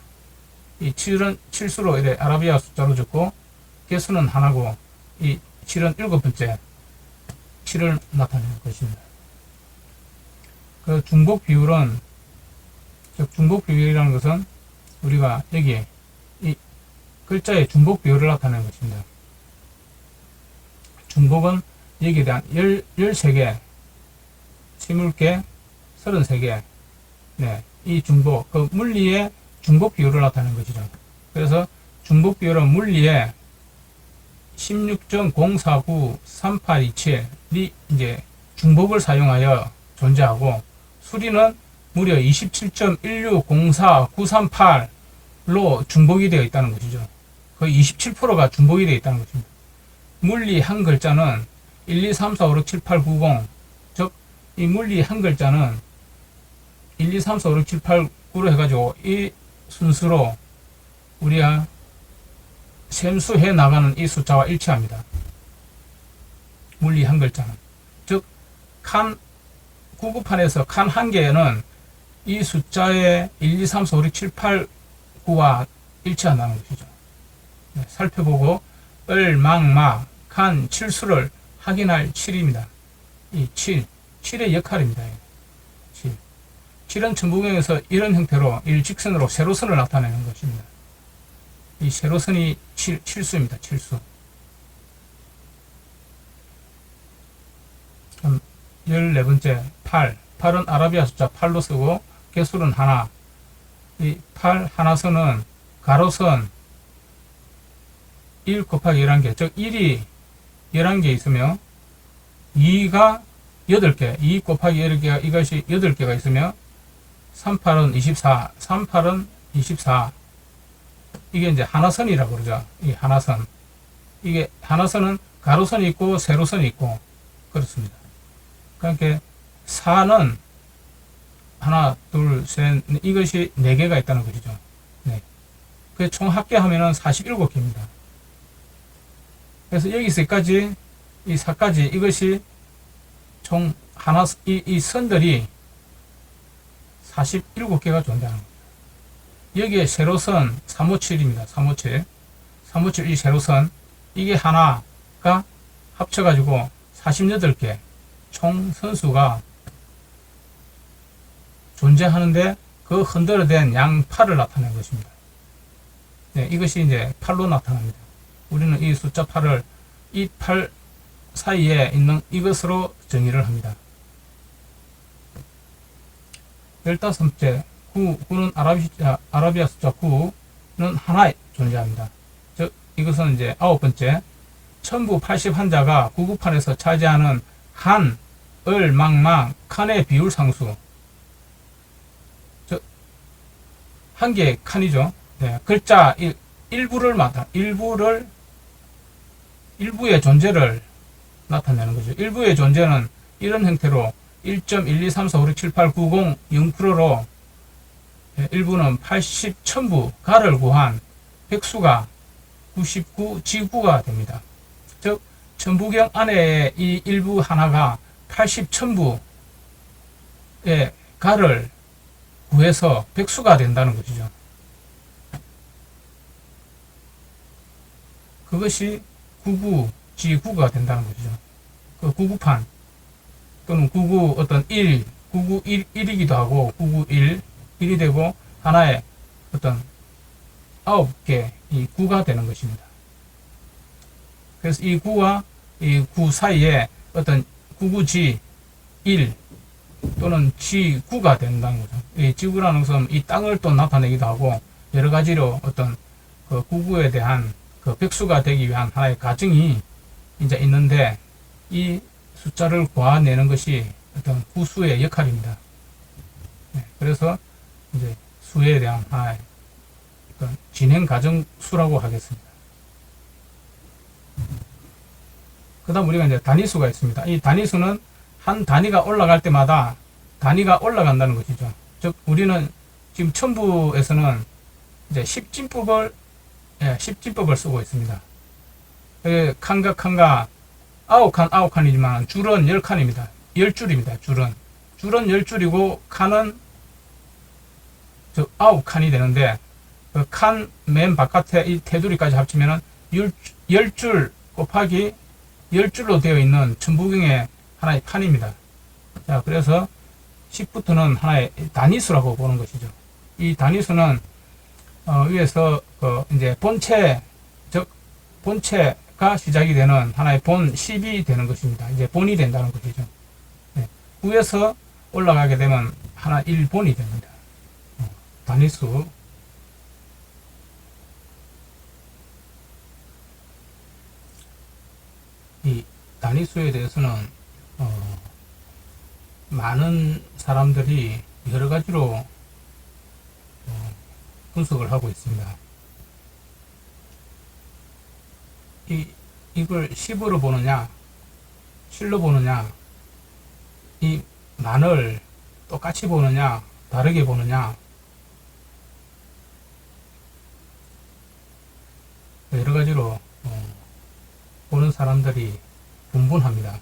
이 7은 칠수로 이래 아라비아 숫자로 적고 개수는 하나고 이 7은 7번째 7을 나타내는 것입니다. 그 중복 비율은, 즉 중복 비율이라는 것은 우리가 여기 이 글자의 중복 비율을 나타내는 것입니다. 중복은 여기에 대한 13개, 치물개 33개, 네, 이 중복, 그 물리의 중복 비율을 나타내는 것이죠. 그래서 중복 비율은 물리의 16.049382 이제 중복을 사용하여 존재하고 수리는 무려 27.1604938로 중복이 되어 있다는 것이죠. 거의 27%가 중복이 되어 있다는 것입니다. 물리 한 글자는 1, 2, 3, 4, 5, 6, 7, 8, 9, 0. 즉, 이 물리 한 글자는 1, 2, 3, 4, 5, 6, 7, 8, 9로 해가지고 이 순서로 우리가 셈수해 나가는 이 숫자와 일치합니다. 물리 한 글자는. 즉, 칸 구구판에서 칸 한 개는 이 숫자의 1, 2, 3, 4, 5, 6, 7, 8, 9와 일치한다는 것이죠. 네, 살펴보고 얼망마 칸 칠수를 확인할 7입니다. 이 7의 역할입니다. 7. 7은 천부경에서 이런 형태로 일직선으로 세로선을 나타내는 것입니다. 이 세로선이 7수입니다. 7수. 그럼 14번째 8. 8은 아라비아 숫자 8로 쓰고 개수는 하나. 이 8 하나선은 가로선 1 곱하기 11개, 즉 1이 11개 있으며 2가 8개, 2 곱하기 8개가 이것이 8개가 있으며 38은 24, 38은 24. 이게 이제 하나선이라고 그러죠. 이 하나선. 이게 하나선은 가로선이 있고 세로선이 있고 그렇습니다. 그러니까 4는 하나, 둘, 셋, 이것이 4개가 있다는 것이죠. 네. 그 총 합계하면은 47개입니다. 그래서 여기서까지 이 4까지 이것이 총 이 선들이 47개가 존재하는 겁니다. 여기에 세로선 357입니다. 357. 357 이 세로선, 이게 하나가 합쳐가지고 48개 총 선수가 존재하는데, 그 흔들어댄 양팔을 나타낸 것입니다. 네, 이것이 이제 팔로 나타납니다. 우리는 이 숫자 8을 이 팔 사이에 있는 이것으로 정의를 합니다. 15번째, 9는 아라비아 숫자 9는 하나에 존재합니다. 즉, 이것은 이제 9번째, 천부 81자가 구구판에서 차지하는 한, 을, 망, 칸의 비율 상수. 즉, 한 개의 칸이죠. 네, 글자 일부의 존재를 나타내는 거죠. 일부의 존재는 이런 형태로 1.123456789 0%로 일부는 80 천부 가를 구한 백수가 99 지구가 됩니다. 즉 천부경 안에 이 일부 하나가 80 천부의 가를 구해서 백수가 된다는 것이죠. 그것이 99 지구가 된다는 것이죠. 그 99판 또는 99 어떤 1, 99 1이기도 하고 991 1이 되고 하나의 어떤 9개 이 9가 되는 것입니다. 그래서 이 9와 이 9 사이에 어떤 99G 1 또는 G9가 된다는 거죠. 이 지구라는 것은 이 땅을 또 나타내기도 하고 여러 가지로 어떤 그 99에 대한 그 백수가 되기 위한 하나의 과정이 이제 있는데, 이 숫자를 구해내는 것이 어떤 구수의 역할입니다. 네, 그래서 이제 수에 대한 하나의 어떤 진행 과정 수라고 하겠습니다. 그 다음 우리가 이제 단위수가 있습니다. 이 단위수는 한 단위가 올라갈 때마다 단위가 올라간다는 것이죠. 즉, 우리는 지금 천부에서는 이제 10진법을 쓰고 있습니다. 칸과 9칸이지만 줄은 10칸입니다. 10줄입니다. 줄은 10줄이고 칸은 9칸이 되는데, 그 칸 맨 바깥에 이 테두리까지 합치면은 10줄 곱하기 10줄로 되어 있는 천부경의 하나의 판입니다. 자, 그래서 10부터는 하나의 단위수라고 보는 것이죠. 이 단위수는 위에서 이제 본체, 즉 본체가 시작이 되는 하나의 본 10이 되는 것입니다. 이제 본이 된다는 것이죠. 네. 위에서 올라가게 되면 하나 1본이 됩니다. 단위수. 이 단위수에 대해서는 많은 사람들이 여러 가지로 분석을 하고 있습니다. 이걸 10으로 보느냐, 7로 보느냐, 이 만을 똑같이 보느냐, 다르게 보느냐, 여러 가지로 보는 사람들이 분분합니다.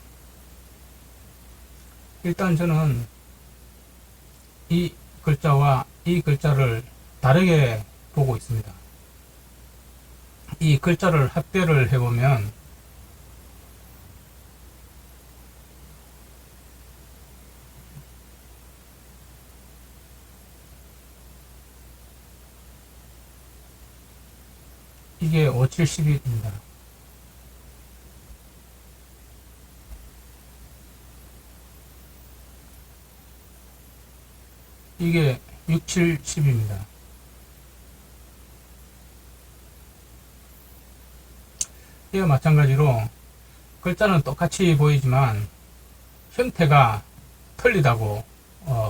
일단 저는 이 글자와 이 글자를 다르게 보고 있습니다. 이 글자를 합대를 해보면 이게 5,7,12입니다. 이게 6,7,10입니다. 이와 마찬가지로 글자는 똑같이 보이지만 형태가 틀리다고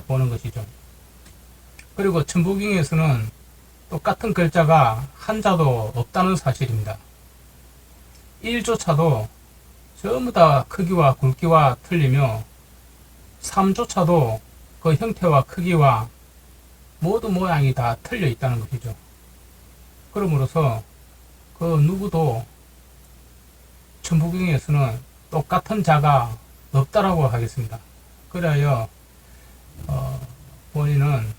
보는 것이죠. 그리고 천부경에서는 똑같은 글자가 한자도 없다는 사실입니다. 1조차도 전부 다 크기와 굵기와 틀리며 3조차도 그 형태와 크기와 모든 모양이 다 틀려 있다는 것이죠. 그러므로서 그 누구도 천부경에서는 똑같은 자가 없다라고 하겠습니다. 그래야 본인은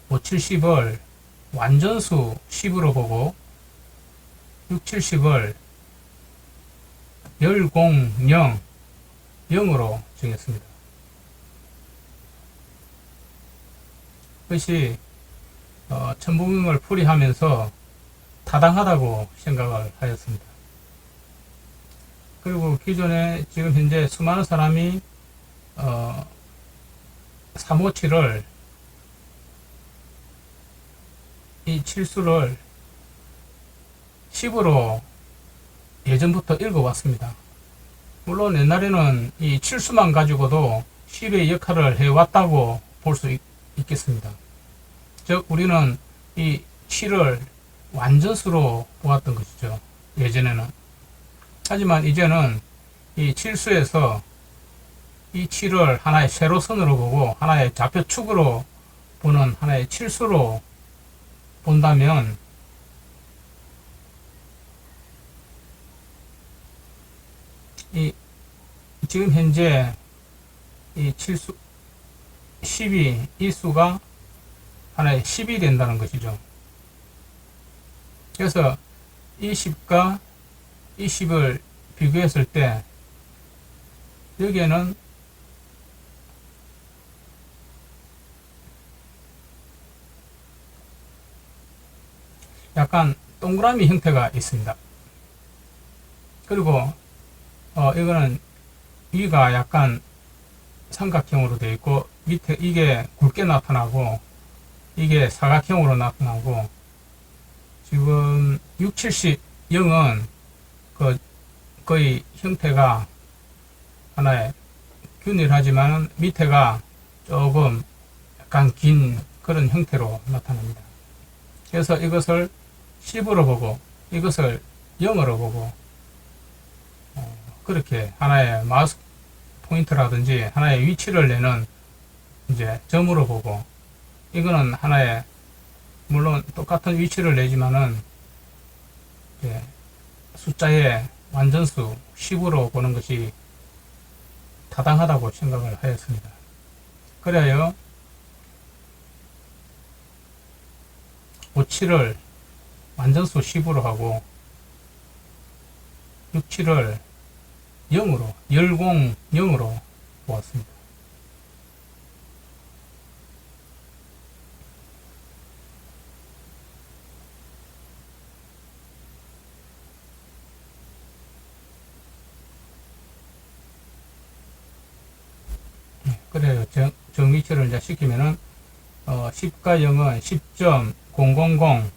5, 70을 완전수 10으로 보고 6, 70을 열공 0, 0으로 정했습니다. 그것이 천부경을 풀이하면서 타당하다고 생각을 하였습니다. 그리고 기존에 지금 현재 수많은 사람이 357을 이 칠수를 10으로 예전부터 읽어왔습니다. 물론 옛날에는 이 칠수만 가지고도 10의 역할을 해왔다고 볼 수 있겠습니다. 즉 우리는 이 7을 완전수로 보았던 것이죠. 예전에는. 하지만 이제는 이 칠수에서 이 7을 하나의 세로선으로 보고 하나의 좌표축으로 보는 하나의 칠수로 본다면 이 지금 현재 이 칠수 10이 이 수가 하나의 10이 된다는 것이죠. 그래서 이 10과 이 10을 비교했을 때 여기에는 약간 동그라미 형태가 있습니다. 그리고 이거는 위가 약간 삼각형으로 되어 있고 밑에 이게 굵게 나타나고 이게 사각형으로 나타나고 지금 6, 70, 0은 거의 형태가 하나의 균일하지만 밑에가 조금 약간 긴 그런 형태로 나타납니다. 그래서 이것을 10으로 보고 이것을 0으로 보고 그렇게 하나의 마우스 포인트라든지 하나의 위치를 내는 이제 점으로 보고 이거는 하나의 물론 똑같은 위치를 내지만은 숫자의 완전수 10으로 보는 것이 타당하다고 생각을 하였습니다. 그래야 5, 7을 완전수 10으로 하고 6, 7을 0으로, 열공 0으로 보았습니다. 그래요. 정위치를 이제 시키면은 10과 0은 10.000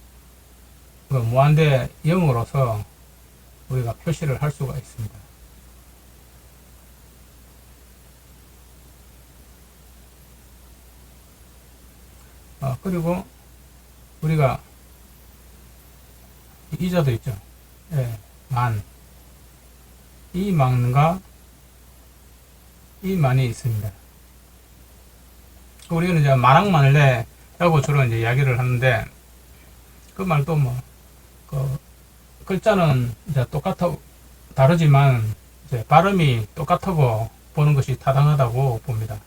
무한대 0으로서 우리가 표시를 할 수가 있습니다. 그리고 우리가 이자도 있죠. 예, 만. 이 만과 이 만이 있습니다. 우리는 이제 만왕만래라고 주로 이제 이야기를 하는데 그 말도 글자는 이제 다르지만 이제 발음이 똑같다고 보는 것이 타당하다고 봅니다.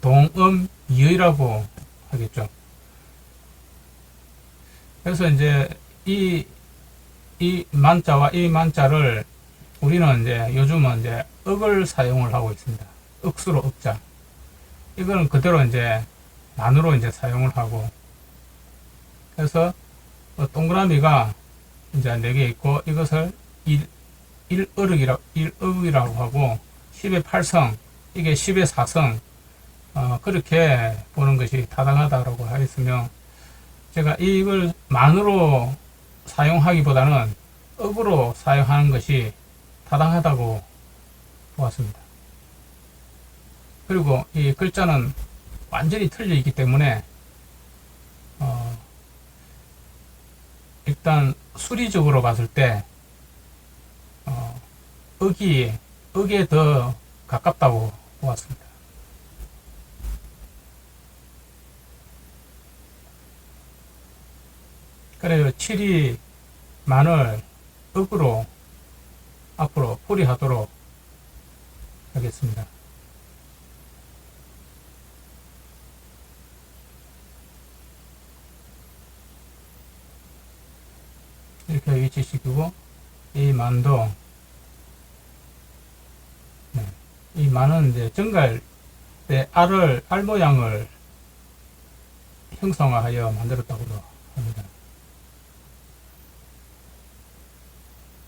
동음이의라고 하겠죠. 그래서 이제 이 만자와 이 만자를 우리는 이제 요즘은 이제 억을 사용을 하고 있습니다. 억수로 억자. 이거는 그대로 이제 만으로 이제 사용을 하고 그래서 동그라미가 이제 4개 있고 이것을 1억이라고 하고 10의 8성 이게 10의 4성 그렇게 보는 것이 타당하다고 하였으며 제가 이걸 만으로 사용하기보다는 억으로 사용하는 것이 타당하다고 보았습니다. 그리고 이 글자는 완전히 틀려 있기 때문에 일단 수리적으로 봤을 때 억에 더 가깝다고 보았습니다. 그래요. 7이 만을 억으로 앞으로 풀이하도록 하겠습니다. 이렇게 위치시키고, 이 만도, 네. 이 만은 이제 정갈 때 알 모양을 형상화하여 만들었다고 합니다.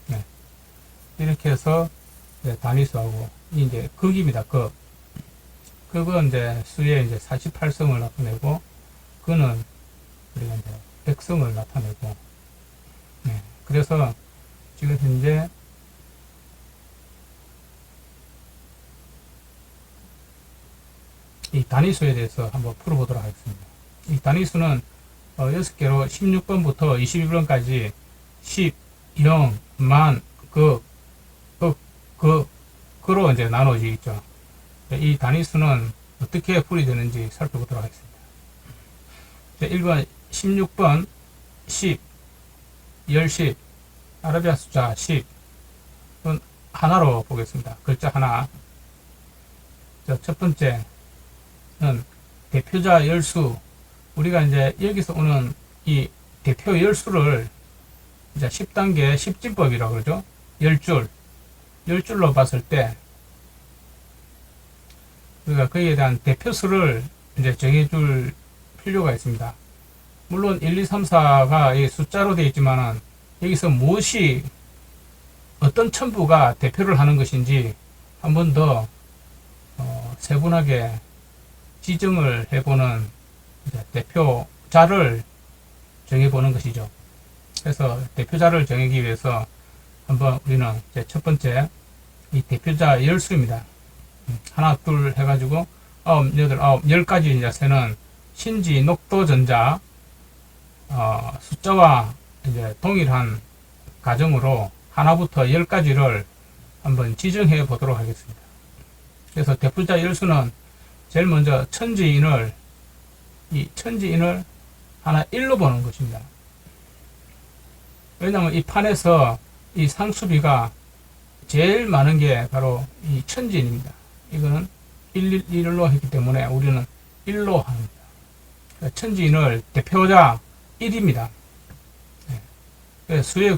네. 이렇게 해서 단위수하고, 이제 극입니다. 극은 이제 수의 이제 48성을 나타내고, 그는 우리가 이제 100성을 나타내고, 네. 그래서 지금 현재 이 단위수에 대해서 한번 풀어보도록 하겠습니다. 이 단위수는 6개로 16번부터 21번까지 10, 0, 만, 그로 이제 나눠지겠죠. 이 단위수는 어떻게 풀이되는지 살펴보도록 하겠습니다. 1번 16번 10, 10, 아라비아 숫자 10은 하나로 보겠습니다. 글자 하나. 첫 번째는 대표자 열수. 우리가 이제 여기서 오는 이 대표 열수를 이제 10단계 10진법이라고 그러죠. 10줄로 봤을 때 우리가 거기에 대한 대표수를 이제 정해줄 필요가 있습니다. 물론 1, 2, 3, 4가 숫자로 되어 있지만은 여기서 무엇이 어떤 첨부가 대표를 하는 것인지 한 번 더 세분하게 지정을 해보는 대표자를 정해보는 것이죠. 그래서 대표자를 정하기 위해서 한번 우리는 첫 번째 이 대표자 열수입니다. 하나, 둘 해가지고 9, 8, 10까지 이제 세는 신지, 녹도, 전자 숫자와 이제 동일한 가정으로 하나부터 10까지를 한번 지정해 보도록 하겠습니다. 그래서 대표자 열수는 제일 먼저 천지인을 하나 1로 보는 것입니다. 왜냐하면 이 판에서 이 상수비가 제일 많은 게 바로 이 천지인입니다. 이거는 1로 했기 때문에 우리는 1로 합니다. 그러니까 천지인을 대표자 1입니다. 수의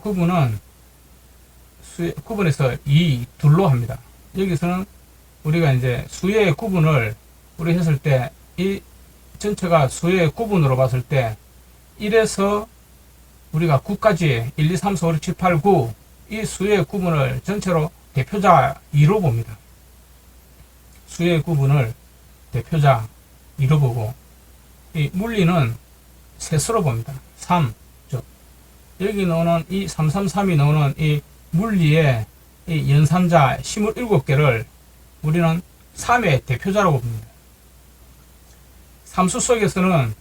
구분에서 2, 둘로 합니다. 여기서는 우리가 이제 수의 구분을 우리 했을 때 이 전체가 수의 구분으로 봤을 때 1에서 우리가 9까지 1, 2, 3, 4, 5, 6, 7, 8, 9 이 수의 구분을 전체로 대표자 2로 봅니다. 수의 구분을 대표자 2로 보고 이 물리는 셋으로 봅니다. 3, 즉 여기 나오는 이 333이 나오는 이 물리의 이 연산자 27개를 우리는 3의 대표자라고 봅니다. 삼수 속에서는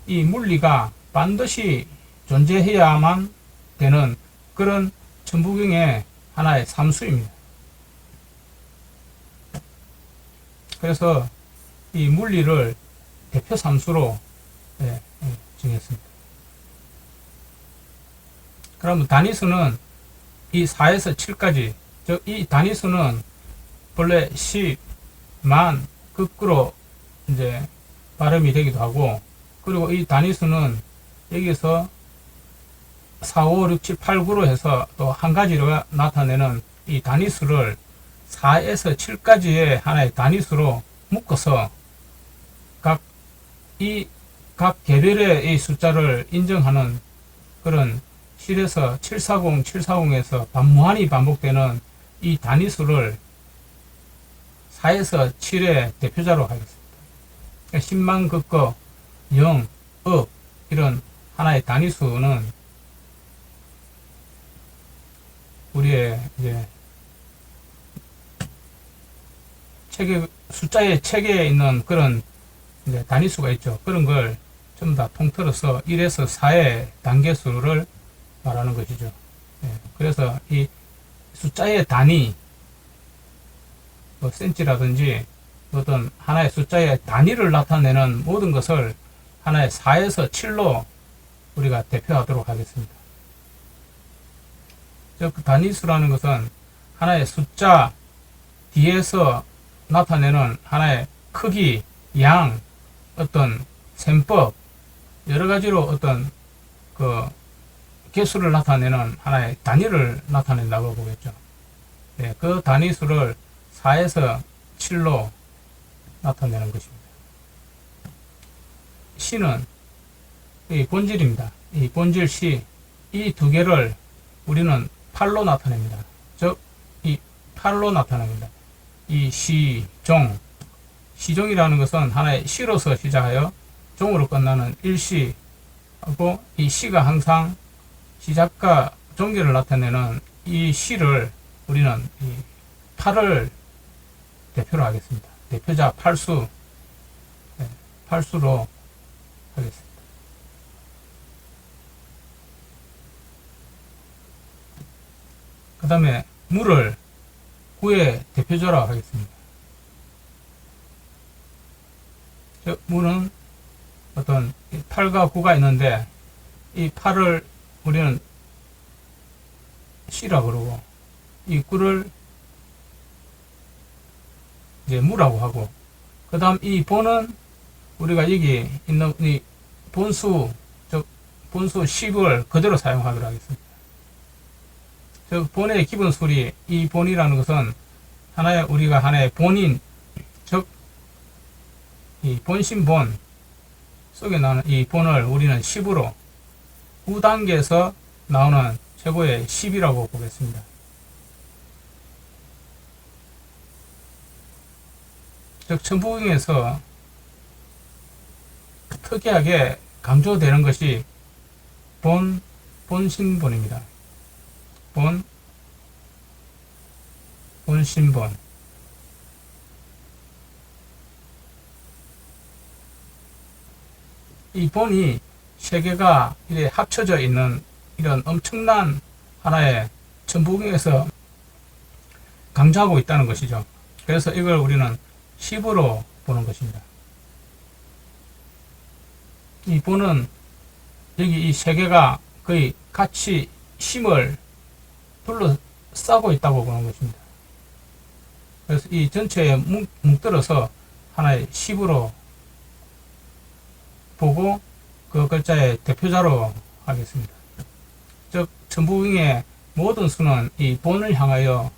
이 물리가 반드시 존재해야만 되는 그런 천부경의 하나의 삼수입니다. 그래서 이 물리를 대표 삼수로 정했습니다. 그러면 단위수는 이 4에서 7까지, 즉 이 단위수는 본래 10, 만, 극으로 이제 발음이 되기도 하고, 그리고 이 단위수는 여기서 4, 5, 6, 7, 8, 9로 해서 또 한 가지로 나타내는 이 단위수를 4에서 7까지의 하나의 단위수로 묶어서 각 개별의 이 숫자를 인정하는 그런 7에서 740, 740에서 무한히 반복되는 이 단위수를 4에서 7의 대표자로 하겠습니다. 10만 극거 0, 억 이런 하나의 단위수는 우리의 이제 숫자의 체계에 있는 그런 이제 단위수가 있죠. 그런 걸 전부 다 통틀어서 1에서 4의 단계수를 말하는 것이죠. 그래서 이 숫자의 단위, 뭐 센치라든지 어떤 하나의 숫자의 단위를 나타내는 모든 것을 하나의 4에서 7로 우리가 대표하도록 하겠습니다. 즉 단위수라는 것은 하나의 숫자 뒤에서 나타내는 하나의 크기, 양, 어떤 셈법, 여러 가지로 어떤 그 개수를 나타내는 하나의 단위를 나타낸다고 보겠죠. 네, 그 단위수를 4에서 7로 나타내는 것입니다. 시는 이 본질입니다. 이 본질 시, 이 두 개를 우리는 8로 나타냅니다. 즉, 이 8로 나타납니다. 이 시, 종. 시종이라는 것은 하나의 시로서 시작하여 종으로 끝나는 일시하고, 이 시가 항상 시작과 종결을 나타내는 이 시를 우리는 이 8을 대표로 하겠습니다. 대표자 8수, 8수로 하겠습니다. 그 다음에 무를 9의 대표자라고 하겠습니다. 즉, 무는 어떤 8과 9가 있는데, 이 8을 우리는 시라고 그러고, 이 9를 이제 무라고 하고, 그 다음 이 본은 우리가 여기 있는 이 본수, 즉 본수 10을 그대로 사용하도록 하겠습니다. 즉 본의 기본술이, 이 본이라는 것은 우리가 하나의 본인, 즉 이 본심본 속에 나오는 이 본을 우리는 10으로 9단계에서 나오는 최고의 10이라고 보겠습니다. 즉 천부경에서 특이하게 강조되는 것이 본신본입니다. 본신본. 이 본이 세 개가 이렇게 합쳐져 있는 이런 엄청난 하나의 천부경에서 강조하고 있다는 것이죠. 그래서 이걸 우리는 10으로 보는 것입니다. 이 본은 여기 이 세 개가 거의 같이 힘을 둘러싸고 있다고 보는 것입니다. 그래서 이 전체에 뭉들어서 하나의 10으로 보고 그 글자의 대표자로 하겠습니다. 즉 천부경의 모든 수는 이 본을 향하여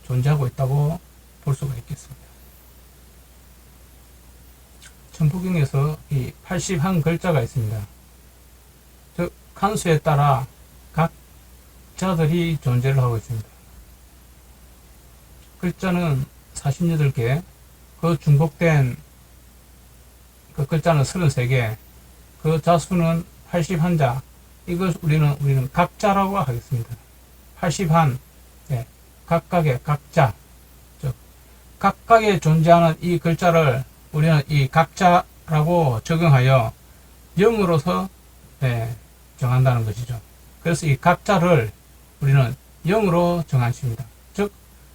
존재하고 있다고 볼 수가 있겠습니다. 천부경에서 이 81글자가 있습니다. 즉 칸수에 따라 각 자들이 존재를 하고 있습니다. 글자는 48개, 그 중복된 그 글자는 33개, 그 자수는 81자, 이걸 우리는 각자라고 하겠습니다. 81, 네, 각각의 각자, 즉 각각에 존재하는 이 글자를 우리는 이 각자라고 적용하여 0으로서 정한다는 것이죠. 그래서 이 각자를 우리는 0으로 정하십니다. 즉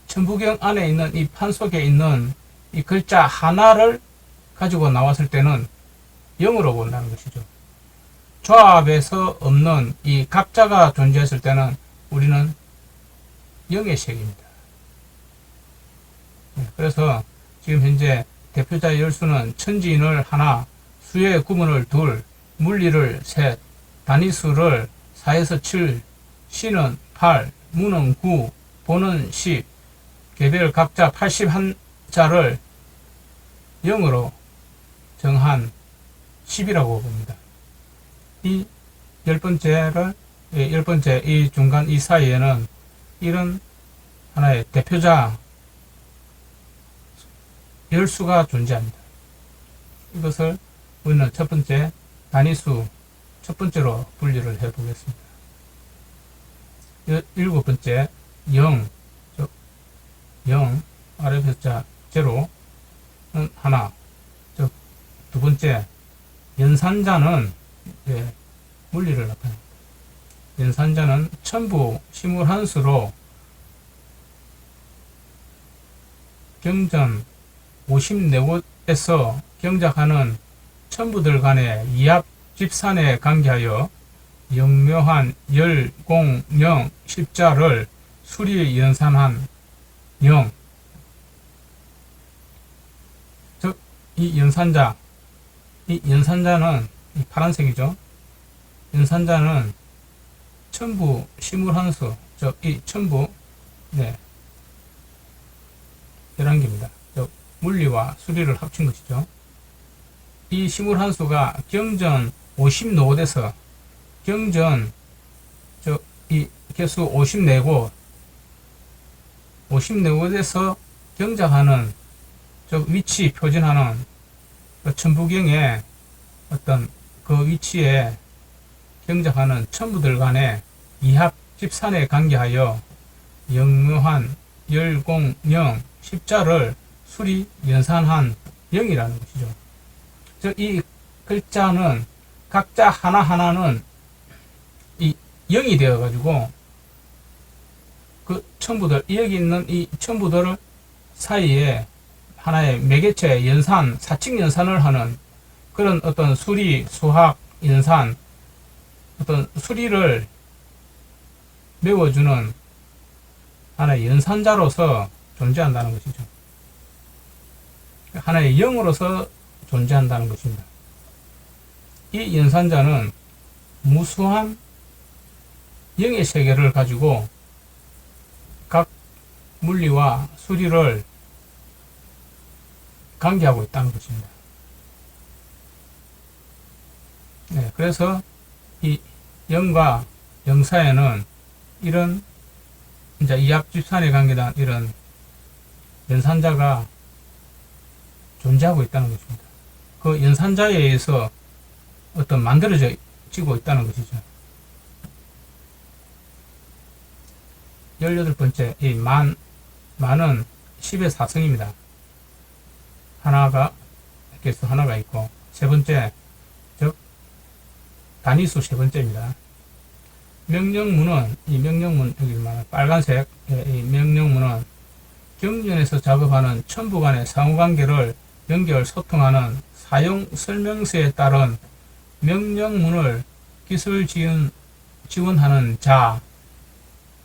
천부경 안에 있는 이 판 속에 있는 이 글자 하나를 가지고 나왔을 때는 0으로 본다는 것이죠. 조합에서 없는 이 각자가 존재했을 때는 우리는 0의 색입니다. 그래서 지금 현재 대표자의 열수는 천지인을 하나, 수의 구문을 둘, 물리를 셋, 단위수를 4에서 7, 시는 8, 무는 9, 본은 10, 개별 각자 81자를 0으로 정한 10이라고 봅니다. 이 10번째 이 중간 이 사이에는 이런 하나의 대표자 열수가 존재합니다. 이것을 우리는 첫 번째 단위수 첫 번째로 분류를 해 보겠습니다. 7번째 0, 즉 0 아래 숫자 0는 하나, 즉 두 번째 연산자는 물리를 나타냅니다. 연산자는 천부 심울한수로 경전 54곳에서 경작하는 천부들 간의 이합 집산에 관계하여 영묘한 열, 공, 영, 십자를 수리 연산한 영. 즉, 이 연산자는 이 파란색이죠. 연산자는 첨부 시물한수, 이 첨부, 네, 11개입니다. 물리와 수리를 합친 것이죠. 이 시물한수가 경전 50노곳에서 경전, 이 개수 54곳, 54곳에서 경작하는, 위치 표준하는 천부경의 어떤 그 위치에 경작하는 천부들 간의 이합 집산에 관계하여 영묘한 열공영 십자를 수리 연산한 영이라는 것이죠. 이 글자는 각자 하나하나는 이 영이 되어 가지고 그 천부들, 여기 있는 이 천부들 사이에 하나의 매개체 연산, 사칙 연산을 하는 그런 어떤 수리, 수학, 연산, 어떤 수리를 메워주는 하나의 연산자로서 존재한다는 것이죠. 하나의 영으로서 존재한다는 것입니다. 이 연산자는 무수한 영의 세계를 가지고 각 물리와 수리를 관계하고 있다는 것입니다. 네, 그래서 이 영과 영 사이에는 이런 이제 이합집산에 관계된 이런 연산자가 존재하고 있다는 것입니다. 그 연산자에 의해서 어떤 만들어지고 있다는 것이죠. 18번째, 이 만은 10의 4성입니다. 하나가, 개수 하나가 있고, 세 번째, 즉, 단위수 세 번째입니다. 명령문은, 이 명령문, 여기 빨간색, 이 명령문은 경전에서 작업하는 천부 간의 상호관계를 연결, 소통하는 사용 설명서에 따른 명령문을 기술 지원하는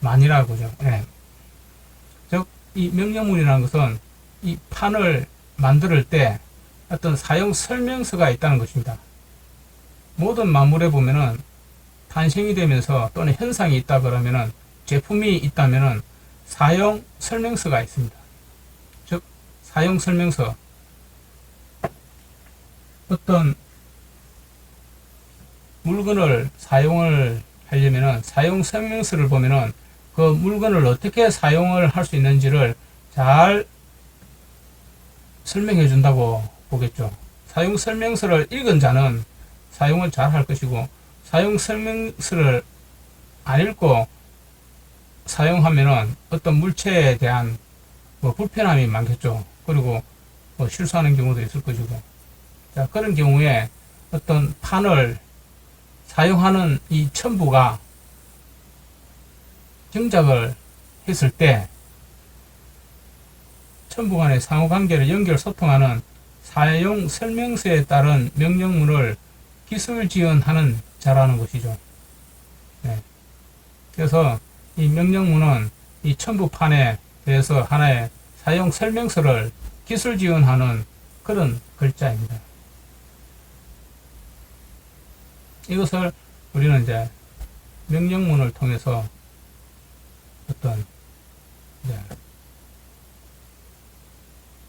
자만이라고 하죠. 예. 즉, 이 명령문이라는 것은 이 판을 만들 때 어떤 사용 설명서가 있다는 것입니다. 모든 만물에 보면은 탄생이 되면서 또는 현상이 있다 그러면은 제품이 있다면은 사용 설명서가 있습니다. 즉, 사용 설명서. 어떤 물건을 사용을 하려면은 사용 설명서를 보면은 그 물건을 어떻게 사용을 할 수 있는지를 잘 설명해 준다고 보겠죠. 사용 설명서를 읽은 자는 사용을 잘 할 것이고, 사용 설명서를 안 읽고 사용하면은 어떤 물체에 대한 불편함이 많겠죠. 그리고 실수하는 경우도 있을 것이고. 자, 그런 경우에 어떤 판을 사용하는 이 천부가 경작을 했을 때 천부 간의 상호관계를 연결 소통하는 사용 설명서에 따른 명령문을 기술 지원하는 자라는 것이죠. 네. 그래서 이 명령문은 이 천부판에 대해서 하나의 사용 설명서를 기술 지원하는 그런 글자입니다. 이것을 우리는 이제 명령문을 통해서 어떤 이제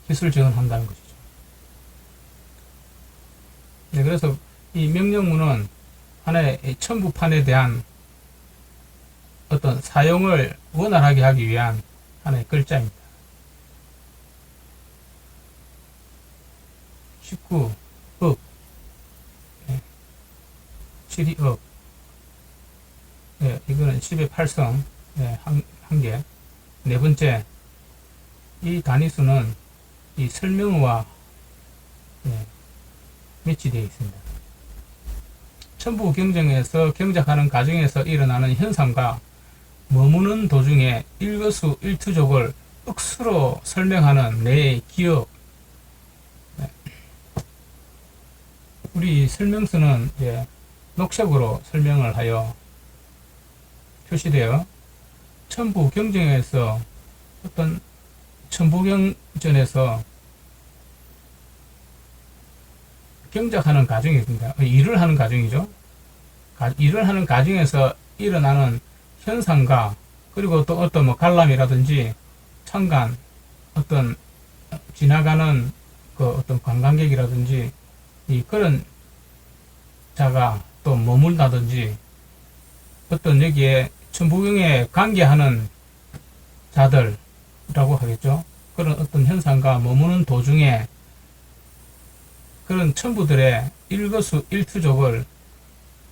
기술 지원한다는 것이죠. 네, 그래서 이 명령문은 하나의 천부판에 대한 어떤 사용을 원활하게 하기 위한 하나의 글자입니다. 19. 업. 7이 업. 예, 이거는 10의 8성. 예, 한 개. 네 번째. 이 단위수는 이 설명어와 매치되어 있습니다. 천부 경정에서 경작하는 과정에서 일어나는 현상과 머무는 도중에 일거수일투족을 억수로 설명하는 내 기억. 우리 설명서는 녹색으로 설명을 하여 표시되어 천부 경정에서 어떤 천부경전에서 경작하는 과정입니다. 일을 하는 과정이죠. 일을 하는 과정에서 일어나는 현상과 그리고 또 어떤 뭐 관람이라든지 천간 어떤 지나가는 그 어떤 관광객이라든지 이 그런 자가 또 머물다든지 어떤 여기에 천부경에 관계하는 자들이라고 하겠죠. 그런 어떤 현상과 머무는 도중에 그런 천부들의 일거수일투족을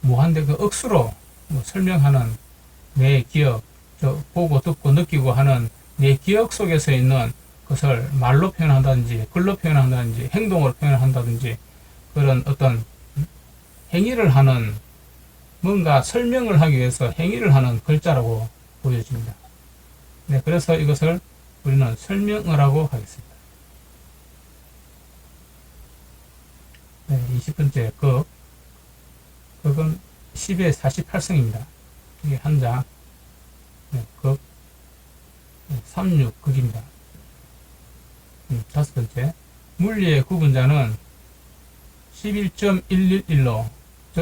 무한대 그 억수로 뭐 설명하는 내 기억, 보고 듣고 느끼고 하는 내 기억 속에서 있는 것을 말로 표현한다든지 글로 표현한다든지 행동으로 표현한다든지 그런 어떤 행위를 하는 뭔가 설명을 하기 위해서 행위를 하는 글자라고 보여집니다. 네, 그래서 이것을 우리는 설명어라고 하겠습니다. 네, 20번째 극은 10의 48성입니다. 이게 한 장, 네, 극 36극입니다. 다섯 번째, 물리의 구분자는 11.111로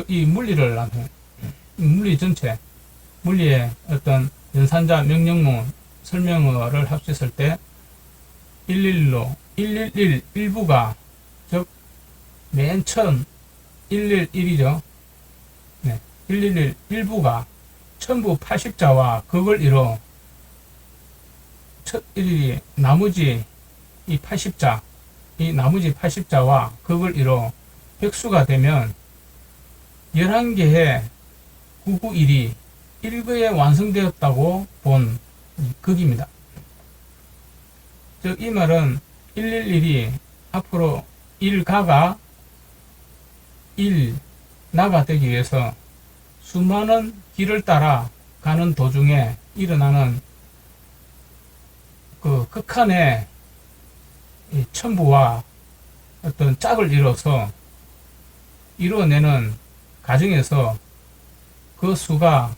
이 물리를 물리 전체, 물리의 어떤 연산자 명령문 설명어를 합쳤을 때 111로 111 일부가 즉 맨 처음 111이죠. 네, 111 일부가 천부 80자와 극을 이뤄 첫 1일이 나머지 이 80자, 이 나머지 80자와 극을 이뤄 백수가 되면 11개의 991이 일거에 완성되었다고 본 극입니다. 즉, 이 말은 111이 앞으로 1가가 1나가 되기 위해서 수많은 길을 따라 가는 도중에 일어나는 그 극한의 천부와 어떤 짝을 이뤄서 이루어내는 과정에서 그 수가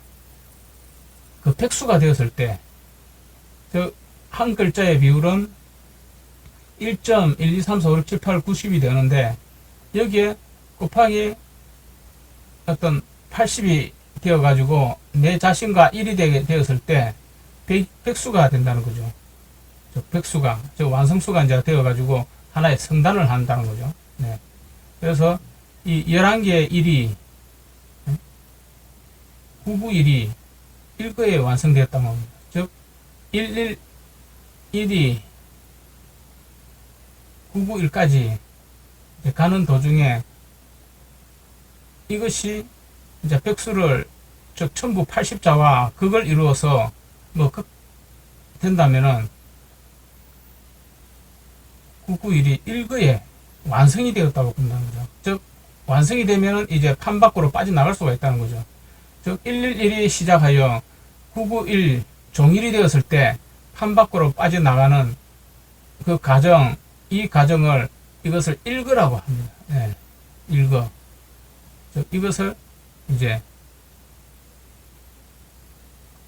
그 백수가 되었을 때 한 글자의 비율은 1.12345678910이 되는데 여기에 곱하기 어떤 80이 되어가지고 내 자신과 1이 되었을 때 백수가 된다는 거죠. 백수가 완성수가 이제 되어가지고 하나의 성단을 한다는 거죠. 네. 그래서 이 11개의 1이 991이 일거에 완성되었다고 합니다. 즉 111이 991까지 가는 도중에 이것이 이제 백수를 즉 천부 80자와 극을 이루어서 뭐 된다면은 991이 일거에 완성이 되었다고 본다는 거죠. 즉 완성이 되면은 이제 판 밖으로 빠져나갈 수가 있다는 거죠. 즉 111이 시작하여 991 종일이 되었을 때 판 밖으로 빠져나가는 그 과정, 이 과정을 이것을 일거라고 합니다. 네, 일거. 즉 이것을 이제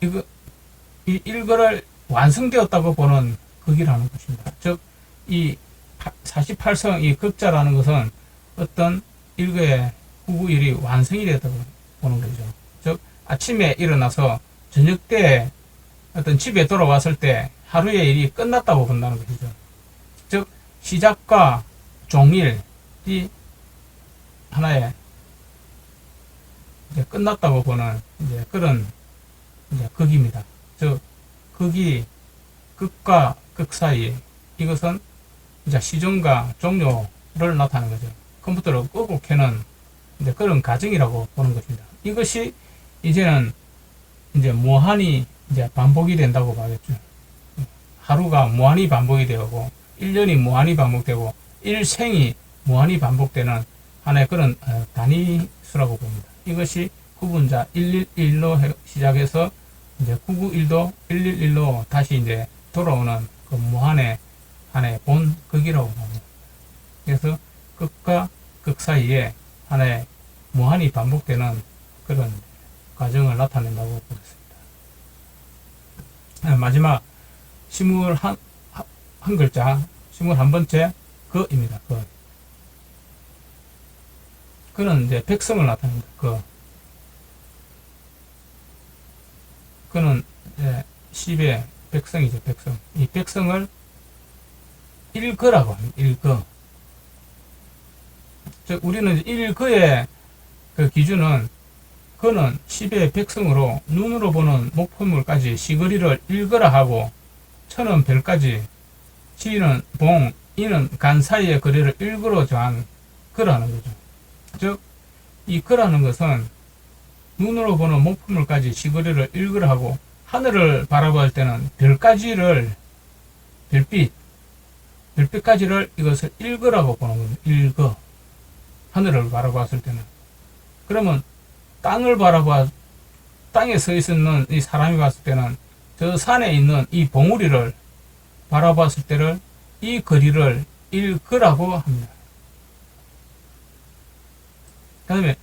이 일거를 완성되었다고 보는 극이라는 것입니다. 즉 이 48성 이 극자라는 것은 어떤 일거의 991이 완성이 되었다고 보는 거죠. 즉 아침에 일어나서 저녁 때 어떤 집에 돌아왔을 때 하루의 일이 끝났다고 본다는 것이죠. 즉 시작과 종일이 하나의 이제 끝났다고 보는 이제 그런 이제 극입니다. 즉 극과 극 사이 이것은 이제 시종과 종료를 나타내는 거죠. 컴퓨터를 끄고 켜는 이제 그런 과정이라고 보는 것입니다. 이것이 이제는 이제 무한히 이제 반복이 된다고 봐야겠죠. 하루가 무한히 반복이 되고 1년이 무한히 반복되고 일생이 무한히 반복되는 하나의 그런 단위수라고 봅니다. 이것이 구분자 111로 시작해서 이제 991도 111로 다시 이제 돌아오는 그 무한의 하나의 본 극이라고 봅니다. 그래서 극과 극 사이에 하나의 무한히 반복되는 그런 과정을 나타낸다고 보겠습니다. 마지막 21 글자 21번째 그입니다. 그는 이제 백성을 나타냅니다. 그는 10의 백성이죠. 백성. 이 백성을 일거라고 합니다. 일거. 즉 우리는 일거의 그 기준은 그는 10의 백성으로 눈으로 보는 목표물까지 시거리를 일거라 하고 천은 별까지 지는 봉, 이는 간 사이의 거리를 일거로 정한 거라는 거죠. 즉 이 거라는 것은 눈으로 보는 목표물까지 시거리를 일거라 하고 하늘을 바라볼 때는 별까지를 별빛까지를 이것을 일거라고 보는 겁니다. 일거. 하늘을 바라봤을 때는. 그러면 땅에 서 있는 이 사람이 봤을 때는 저 산에 있는 이 봉우리를 바라봤을 때를 이 거리를 일거라고 합니다. 그 다음에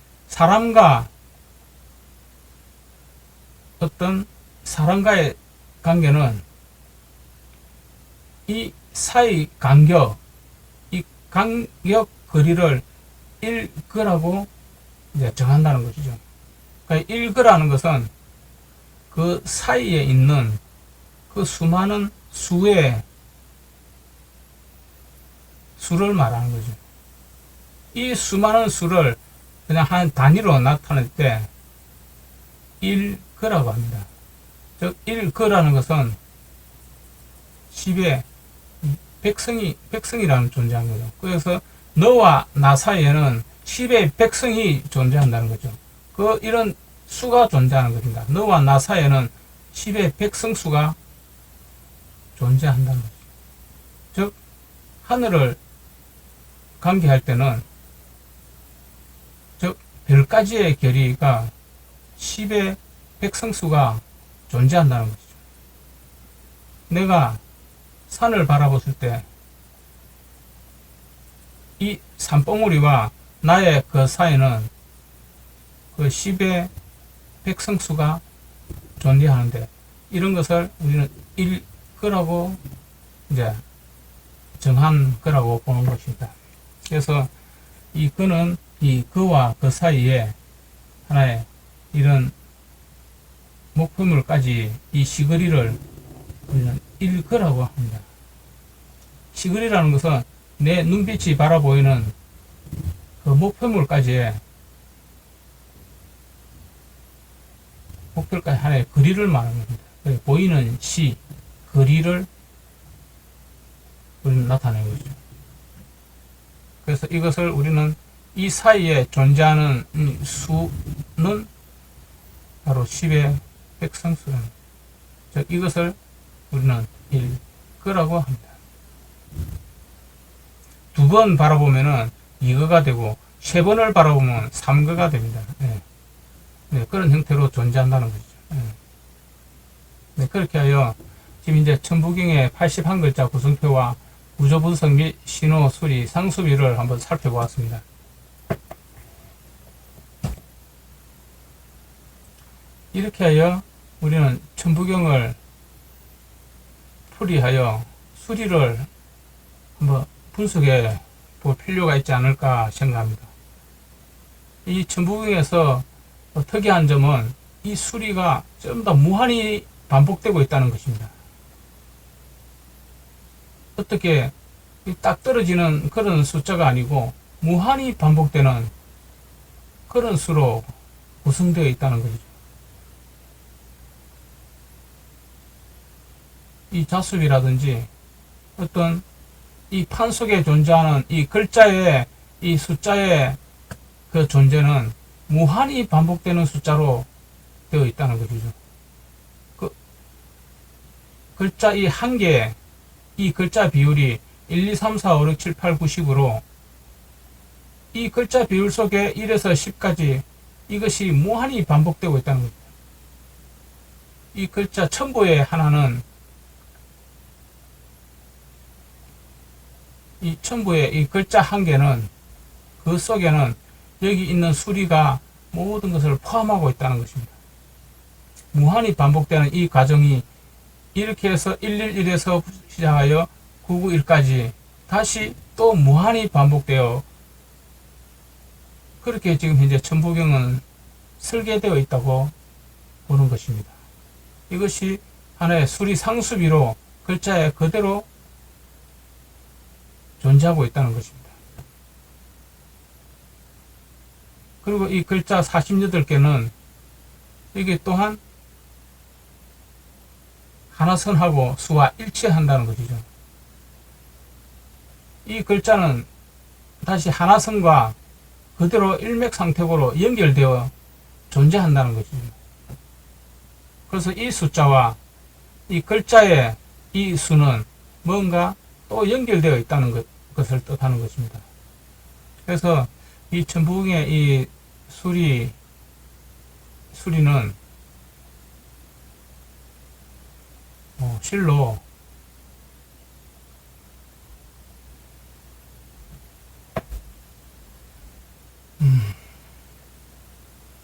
사람과의 관계는 이 사이 간격, 이 간격 거리를 일거라고 이제 정한다는 것이죠. 그러니까 일거라는 것은 그 사이에 있는 그 수많은 수의 수를 말하는 거죠. 이 수많은 수를 그냥 한 단위로 나타낼 때 일거라고 합니다. 즉 일거라는 것은 10의 백성이라는 존재한 거죠. 그래서 너와 나 사이에는 10의 백성이 존재한다는 거죠. 이런 수가 존재하는 것입니다. 너와 나 사이에는 10의 백성 수가 존재한다는 거죠. 즉 하늘을 관계할 때는 즉 별까지의 거리가 10의 백성 수가 존재한다는 것이죠. 내가 산을 바라봤을 때 이 산봉우리와 나의 그 사이는 그 10의 백성수가 존재하는데 이런 것을 우리는 일거라고 이제 정한 거라고 보는 것입니다. 그래서 이 거는 이 그와 그 사이에 하나의 이런 목표물까지 이 시거리를 우리는 일거라고 합니다. 시거리라는 것은 내 눈빛이 바라보이는 그 목표물까지 하나의 거리를 말하는 겁니다. 보이는 거리를 우리는 나타내는 거죠. 그래서 이것을 우리는 이 사이에 존재하는 수는 바로 10의 백성수입니다. 즉 이것을 우리는 일거라고 합니다. 두 번 바라보면은 2거가 되고 3번을 바라보면 3거가 됩니다. 그런 형태로 존재한다는 거죠. 그렇게 하여 지금 이제 천부경의 81글자 구성표와 구조 분석 및 신호 수리 상수비를 한번 살펴보았습니다. 이렇게 하여 우리는 천부경을 풀이하여 수리를 한번 분석해 볼 필요가 있지 않을까 생각합니다. 이 천부경에서 특이한 점은 이 수리가 좀 더 무한히 반복되고 있다는 것입니다. 어떻게 딱 떨어지는 그런 숫자가 아니고 무한히 반복되는 그런 수로 구성되어 있다는 것이죠. 이 자습이라든지 어떤 이 판 속에 존재하는 이 글자의 이 숫자의 그 존재는 무한히 반복되는 숫자로 되어 있다는 것이죠. 그 글자 이 한 개에 이 글자 비율이 1, 2, 3, 4, 5, 6, 7, 8, 9, 10으로 이 글자 비율 속에 1에서 10까지 이것이 무한히 반복되고 있다는 겁니다. 이 글자 첨부의 하나는 이 첨부의 이 글자 한 개는 그 속에는 여기 있는 수리가 모든 것을 포함하고 있다는 것입니다. 무한히 반복되는 이 과정이 이렇게 해서 111에서 시작하여 991까지 다시 또 무한히 반복되어 그렇게 지금 현재 천부경은 설계되어 있다고 보는 것입니다. 이것이 하나의 수리 상수비로 글자에 그대로 존재하고 있다는 것입니다. 그리고 이 글자 48개는 이게 또한 하나선하고 수와 일치한다는 것이죠. 이 글자는 다시 하나선과 그대로 일맥상통으로 연결되어 존재한다는 것입니다. 그래서 이 숫자와 이 글자의 이 수는 뭔가 또 연결되어 있다는 것을 뜻하는 것입니다. 그래서 이 천부경의 이 수리는 실로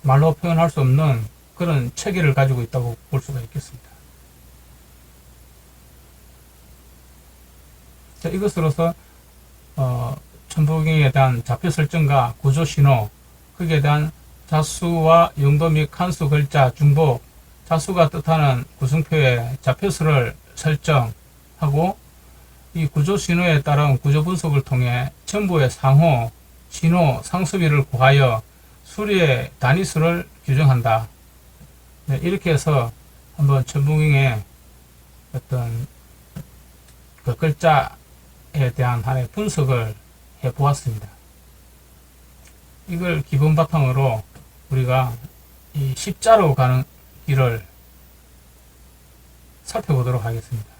말로 표현할 수 없는 그런 체계를 가지고 있다고 볼 수가 있겠습니다. 자, 이것으로서 천부경에 대한 좌표 설정과 구조 신호, 거기에 대한 자수와 용도 및 칸수 글자 중복, 자수가 뜻하는 구성표의 좌표수를 설정하고 이 구조 신호에 따른 구조 분석을 통해 정보의 상호, 신호, 상수비를 구하여 수리의 단위수를 규정한다. 네, 이렇게 해서 한번 천부경의 어떤 그 글자에 대한 하나의 분석을 해 보았습니다. 이걸 기본 바탕으로 우리가 이 십자로 가는 길을 살펴보도록 하겠습니다.